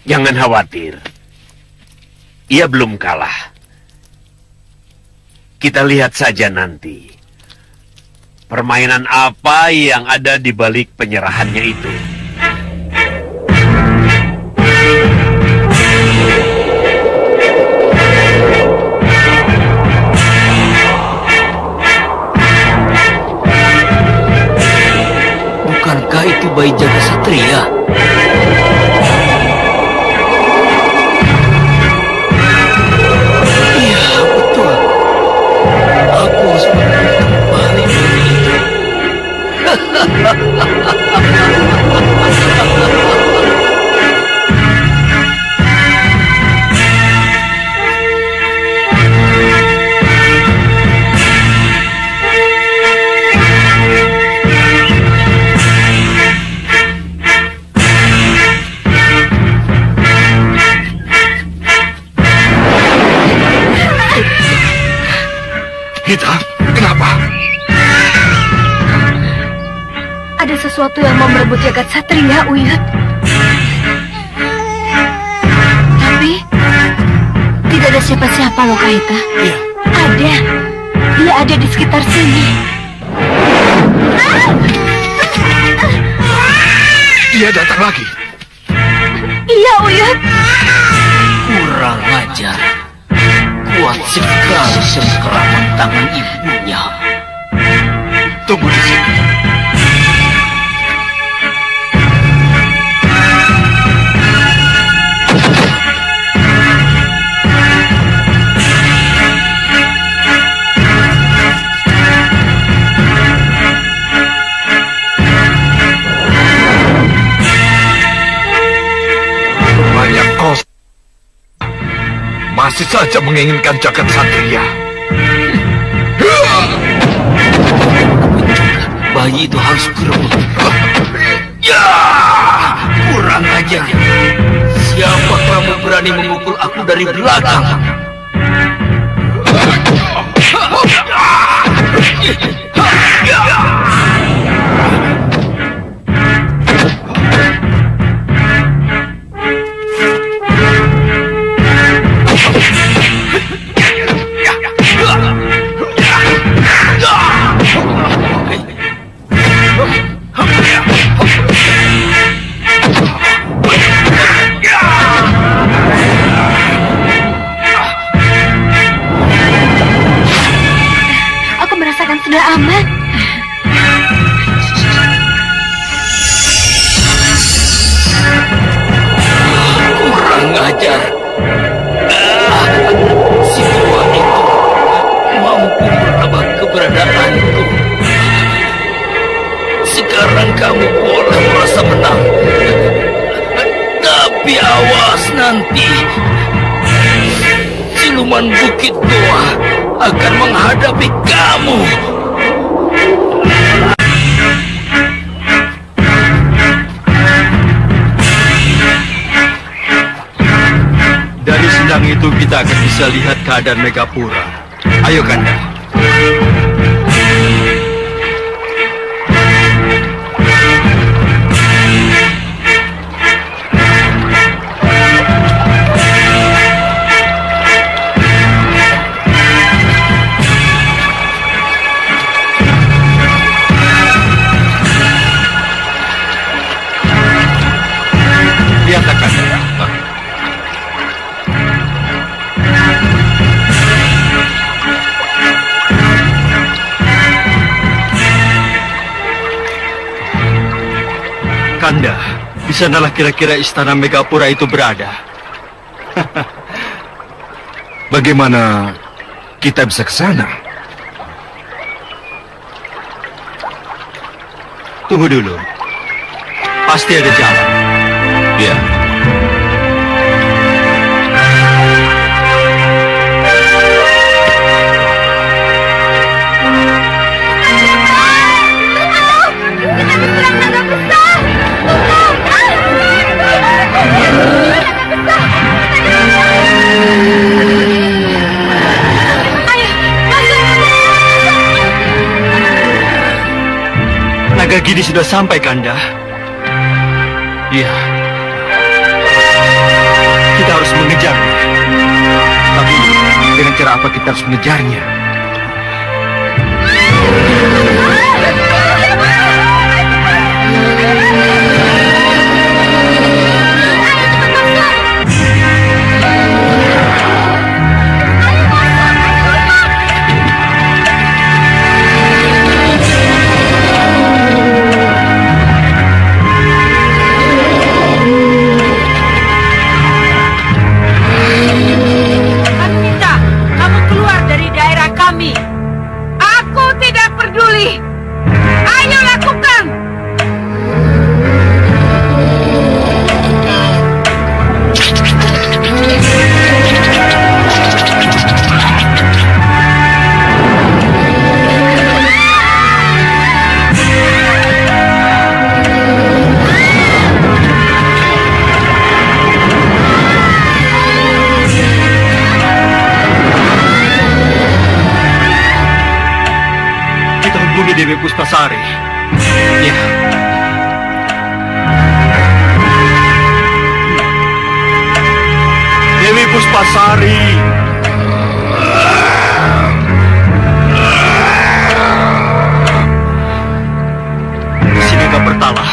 Speaker 2: Jangan khawatir. Ia belum kalah. Kita lihat saja nanti. Permainan apa yang ada di balik penyerahannya itu.
Speaker 13: Bukankah itu bayi jaga satria? Iya, betul. Aku harus kembali bayi itu.
Speaker 8: Hitam, kenapa?
Speaker 10: Ada sesuatu yang mau merebut jagat satria, Uyut. Tapi tidak ada siapa-siapa loh, Kaita.
Speaker 13: Iya.
Speaker 10: Ada. Dia ada di sekitar sini.
Speaker 8: Dia datang lagi.
Speaker 10: Iya, Uyut.
Speaker 13: Kurang ajar. Kuat sekali sengkeraman tangan ibunya.
Speaker 8: Tunggu di sini. Banyak kos. Masih saja menginginkan jagat satria.
Speaker 13: Bayi itu harus kurebut. Ya, kurang ajar. Siapa kamu berani memukul aku dari belakang?
Speaker 10: Aku merasakan sudah aman.
Speaker 13: Kurang ajar. Si tua itu mampu menebak keberadaanku. Sekarang kamu boleh merasa menang. Tapi awas nanti. Siluman Bukit Tua akan menghadapi kamu.
Speaker 3: Dari sedang itu kita akan bisa lihat keadaan Megapura. Ayo, Kanda. Kanda, di sanalah kira-kira istana Megapura itu berada.
Speaker 8: Bagaimana kita bisa ke sana?
Speaker 3: Tunggu dulu. Pasti ada jalan.
Speaker 9: Ya.
Speaker 3: Naga Gini sudah sampai, Kanda. Iya. Kita harus mengejarnya.
Speaker 8: Tapi dengan cara apa kita harus mengejarnya?
Speaker 3: Dewi Puspasari. Ya. Dewi Puspasari. Sini gak bertalah.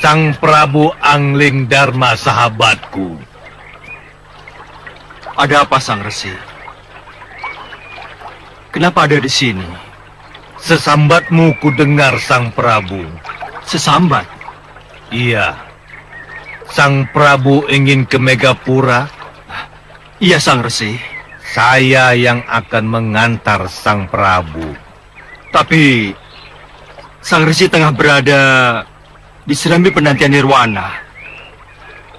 Speaker 9: Sang Prabu Angling Dharma, sahabatku.
Speaker 3: Ada apa, Sang Resi? Kenapa ada di sini?
Speaker 9: Sesambatmu ku dengar, Sang Prabu.
Speaker 3: Sesambat?
Speaker 9: Iya. Sang Prabu ingin ke Megapura?
Speaker 3: Iya, Sang Resi.
Speaker 9: Saya yang akan mengantar Sang Prabu.
Speaker 3: Tapi Sang Resi tengah berada di Serambi Penantian Nirwana.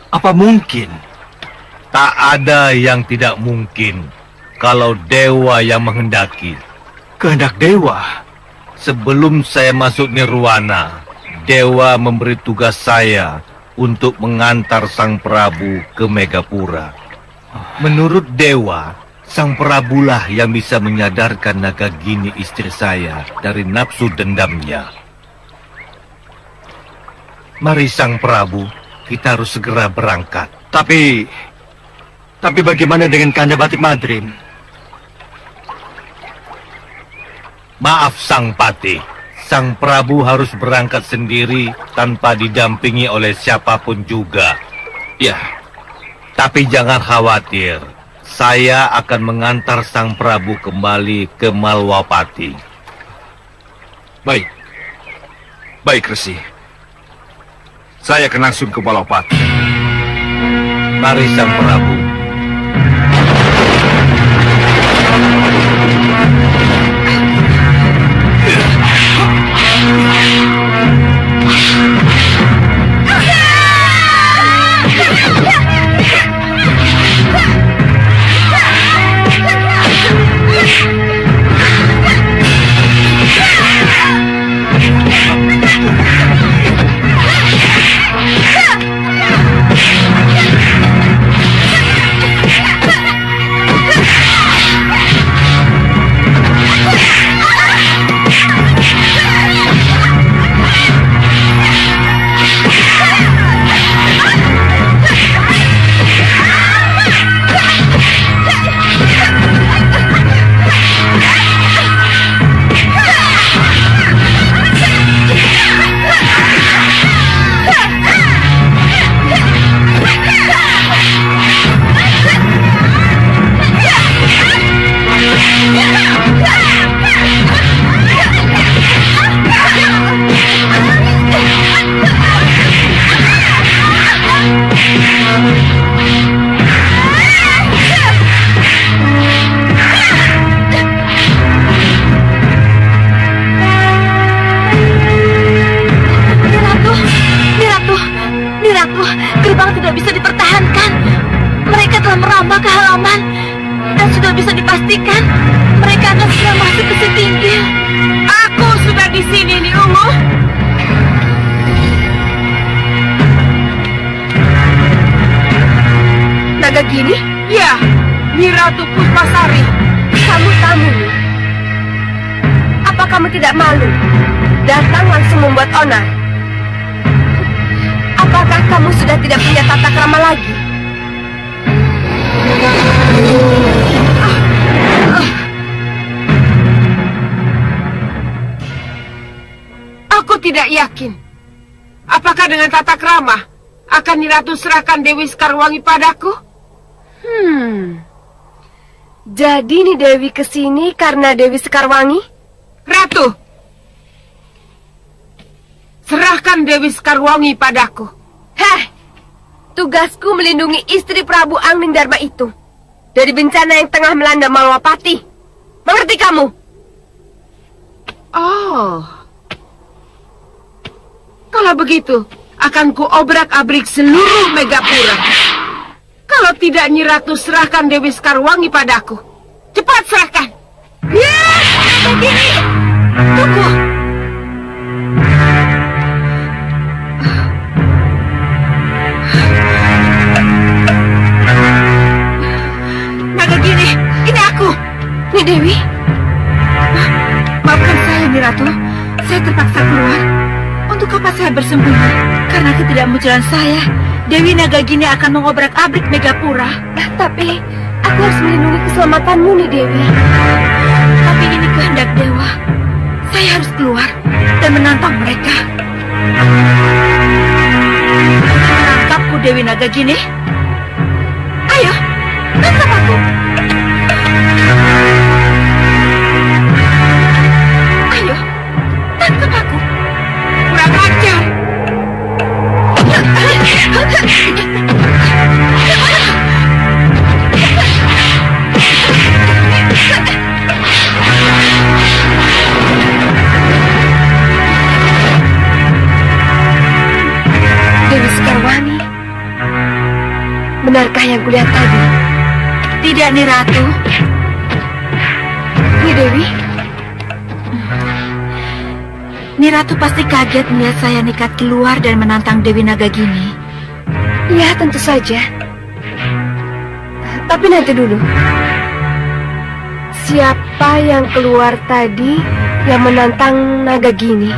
Speaker 3: Apa mungkin?
Speaker 9: Tak ada yang tidak mungkin. Kalau dewa yang menghendaki.
Speaker 3: Kehendak dewa?
Speaker 9: Sebelum saya masuk nirwana, dewa memberi tugas saya untuk mengantar Sang Prabu ke Megapura. Menurut dewa, Sang Prabulah yang bisa menyadarkan Naga Gini istri saya dari nafsu dendamnya. Mari Sang Prabu, kita harus segera berangkat.
Speaker 3: Tapi bagaimana dengan Kanda Batik Madrim?
Speaker 9: Maaf Sang Pati, Sang Prabu harus berangkat sendiri tanpa didampingi oleh siapapun juga.
Speaker 3: Ya,
Speaker 9: tapi jangan khawatir, saya akan mengantar Sang Prabu kembali ke Malwapati.
Speaker 8: Baik, baik Resi. Saya akan langsung ke Malwapati.
Speaker 9: Mari Sang Prabu.
Speaker 10: kan mereka akan segera masuk ke Setinggil.
Speaker 7: Aku sudah di sini, Ni Ungu. Naga Gini? Ya, Nyi Ratu Puspasari.
Speaker 10: Kamu tamu, Ni. Apa kamu tidak malu? Datang langsung membuat onar. Apakah kamu sudah tidak punya tata krama lagi?
Speaker 7: Aku tidak yakin. Apakah dengan tata krama akan Nyi Ratu serahkan Dewi Sekarwangi padaku?
Speaker 10: Jadi nih Dewi kesini karena Dewi Sekarwangi?
Speaker 7: Ratu, serahkan Dewi Sekarwangi padaku.
Speaker 10: Heh, tugasku melindungi istri Prabu Anglingdarma itu dari bencana yang tengah melanda Malwapati. Mengerti kamu?
Speaker 7: Oh, kalau begitu akan kuobrak-abrik seluruh Megapura. Kalau tidak, Nyi Ratu serahkan Dewi Sekarwangi padaku. Cepat serahkan.
Speaker 10: Ya, begini. Tunggu.
Speaker 7: Naga Gini, ini aku.
Speaker 10: Nyi Dewi.
Speaker 6: Maafkan saya, Nyi Ratu. Saya terpaksa keluar. Untuk apa saya bersembunyi? Karena ketidakmunculan saya, Dewi Nagagini akan mengobrak-abrik Megapura.
Speaker 10: Tapi aku harus melindungi keselamatanmu, Nih Dewi.
Speaker 6: Tapi ini kehendak dewa. Saya harus keluar dan menantang mereka. Tangkapku, Dewi Nagagini. Ayo, tangkap aku. Ayo, tangkap aku.
Speaker 7: Kurang ajar.
Speaker 10: Dewi Sekarwangi, benarkah yang kulihat tadi?
Speaker 6: Tidak, Nyi Ratu.
Speaker 10: Nyi Dewi?
Speaker 6: Nyi Ratu pasti kaget melihat saya nekat keluar dan menantang Dewi Nagagini.
Speaker 10: Ya, tentu saja. Tapi nanti dulu. Siapa yang keluar tadi yang menantang Nagagini?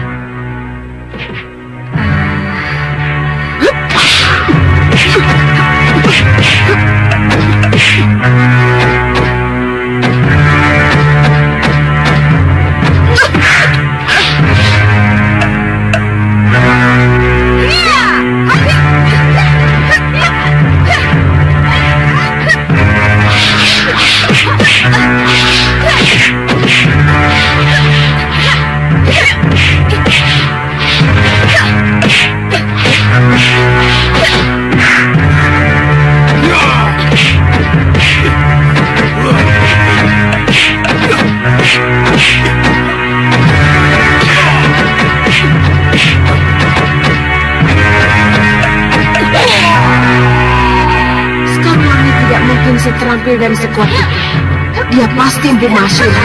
Speaker 7: Terampil dan sekuat itu. Dia pasti Empu Mahasura.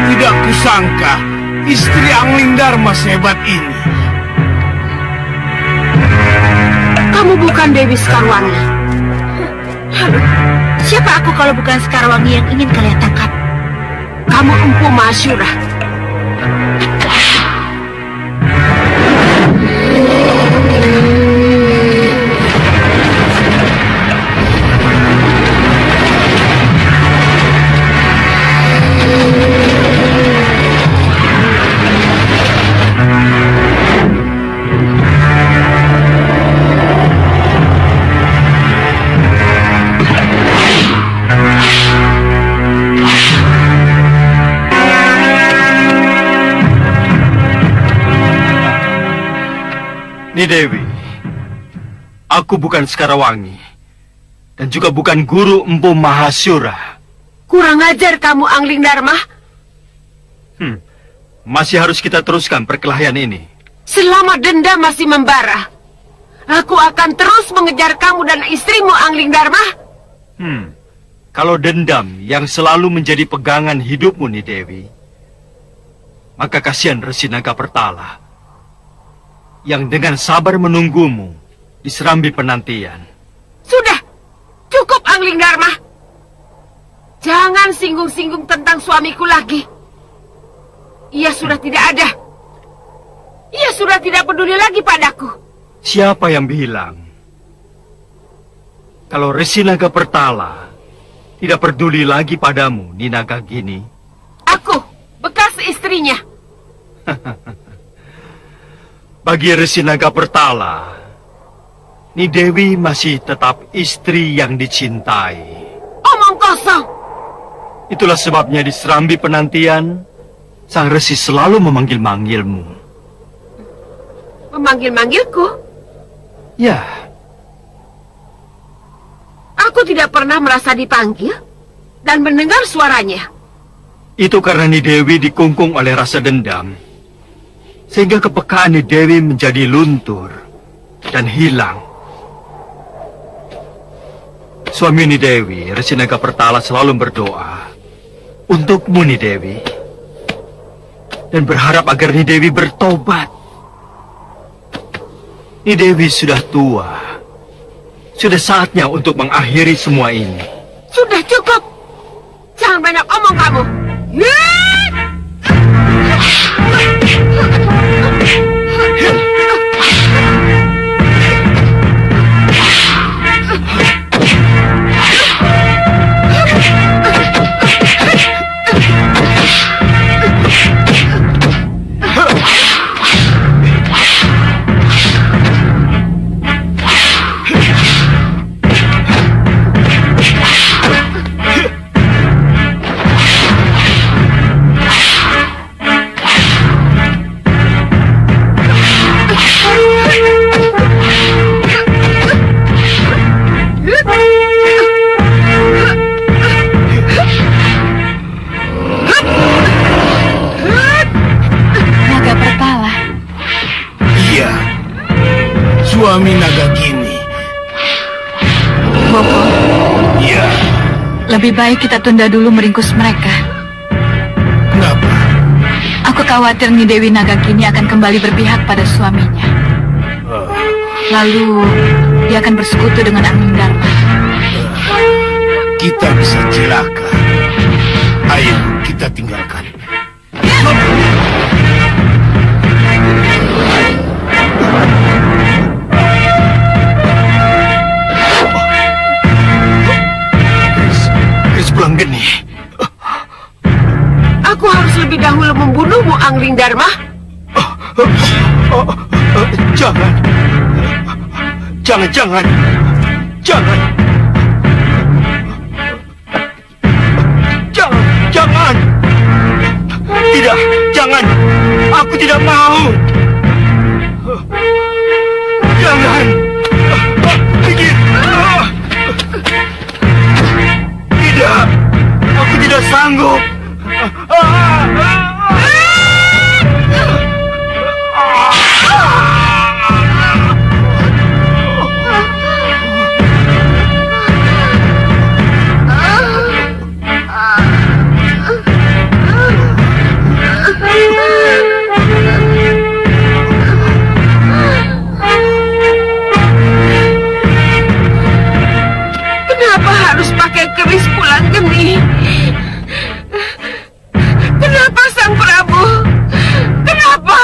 Speaker 11: Tidak kusangka istri Anglingdarma sehebat ini.
Speaker 7: Kamu bukan Dewi Sekarwangi.
Speaker 6: Lalu, siapa aku kalau bukan Sekarwangi yang ingin kalian tangkap?
Speaker 7: Kamu Empu Mahasura.
Speaker 3: Nyi Dewi, aku bukan Sekarwangi. dan juga bukan guru Empu Mahasura.
Speaker 6: Kurang ajar kamu, Angling Dharma.
Speaker 3: Masih harus kita teruskan perkelahian ini.
Speaker 6: Selama dendam masih membara, aku akan terus mengejar kamu dan istrimu, Angling Dharma.
Speaker 3: Kalau dendam yang selalu menjadi pegangan hidupmu nih Dewi, maka kasihan Resi Nagapertala yang dengan sabar menunggumu di serambi penantian.
Speaker 6: Sudah, cukup Angling Dharma. Jangan singgung-singgung tentang suamiku lagi. Ia sudah tidak ada. Ia sudah tidak peduli lagi padaku.
Speaker 3: Siapa yang bilang kalau Resi Nagapertala tidak peduli lagi padamu, Ni Nagagini?
Speaker 6: Aku, bekas istrinya.
Speaker 3: Bagi Resi Nagapertala, Ni Dewi masih tetap istri yang dicintai.
Speaker 6: Omong kosong.
Speaker 3: Itulah sebabnya di serambi penantian, Sang Resi selalu memanggil-manggilmu.
Speaker 6: Memanggil-manggilku?
Speaker 3: Ya.
Speaker 6: Aku tidak pernah merasa dipanggil dan mendengar suaranya.
Speaker 3: Itu karena Ni Dewi dikungkung oleh rasa dendam, sehingga kepekaan Ni Dewi menjadi luntur dan hilang. Suami Ni Dewi, Resi Nagapertala, selalu berdoa untukmu, Ni Dewi, dan berharap agar Ni Dewi bertobat. Ni Dewi sudah tua. Sudah saatnya untuk mengakhiri semua ini.
Speaker 6: Sudah cukup. Jangan banyak omong kamu.
Speaker 13: Suami Nagagini.
Speaker 6: Bopo.
Speaker 13: Ya.
Speaker 6: Lebih baik kita tunda dulu meringkus mereka.
Speaker 13: Kenapa?
Speaker 6: Aku khawatir Ni Dewi Nagagini akan kembali berpihak pada suaminya. Lalu dia akan bersekutu dengan Angling Dharma.
Speaker 13: Kita bisa celaka. Ayo kita tinggalkan.
Speaker 3: Pulanggeni.
Speaker 6: Aku harus lebih dahulu membunuhmu, Angling Dharma.
Speaker 3: Jangan. Jangan. Jangan. Tidak, jangan. Aku tidak mau. Jangan. Tidak. Tidak, aku tidak sanggup.
Speaker 6: Kenapa harus pakai keris Pulanggeni? Kenapa Sang Prabu? Kenapa?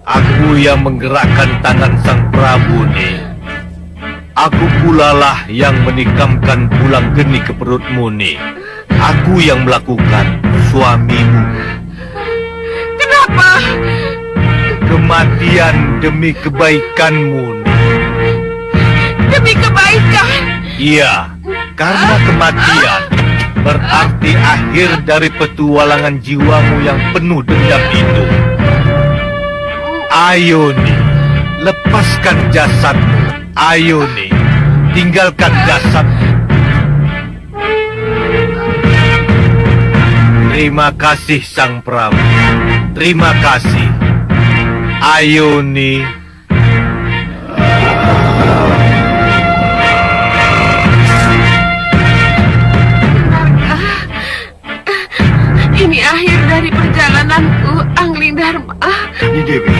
Speaker 9: Aku yang menggerakkan tangan Sang Prabu nih. Aku pula lah yang menikamkan Pulanggeni ke perutmu nih. Aku yang melakukan, suamimu.
Speaker 6: Kenapa?
Speaker 9: Kematian demi kebaikanmu nih.
Speaker 6: Demi kebaikan?
Speaker 9: Iya, karena kematian berarti akhir dari petualangan jiwamu yang penuh dendam itu. Ayo nih, lepaskan jasadmu. Ayo nih, tinggalkan jasad. Terima kasih Sang Prabu. Terima kasih. Ayo nih.
Speaker 6: Ini akhir dari perjalananku, Angling Dharma.
Speaker 3: Nyi Dewi,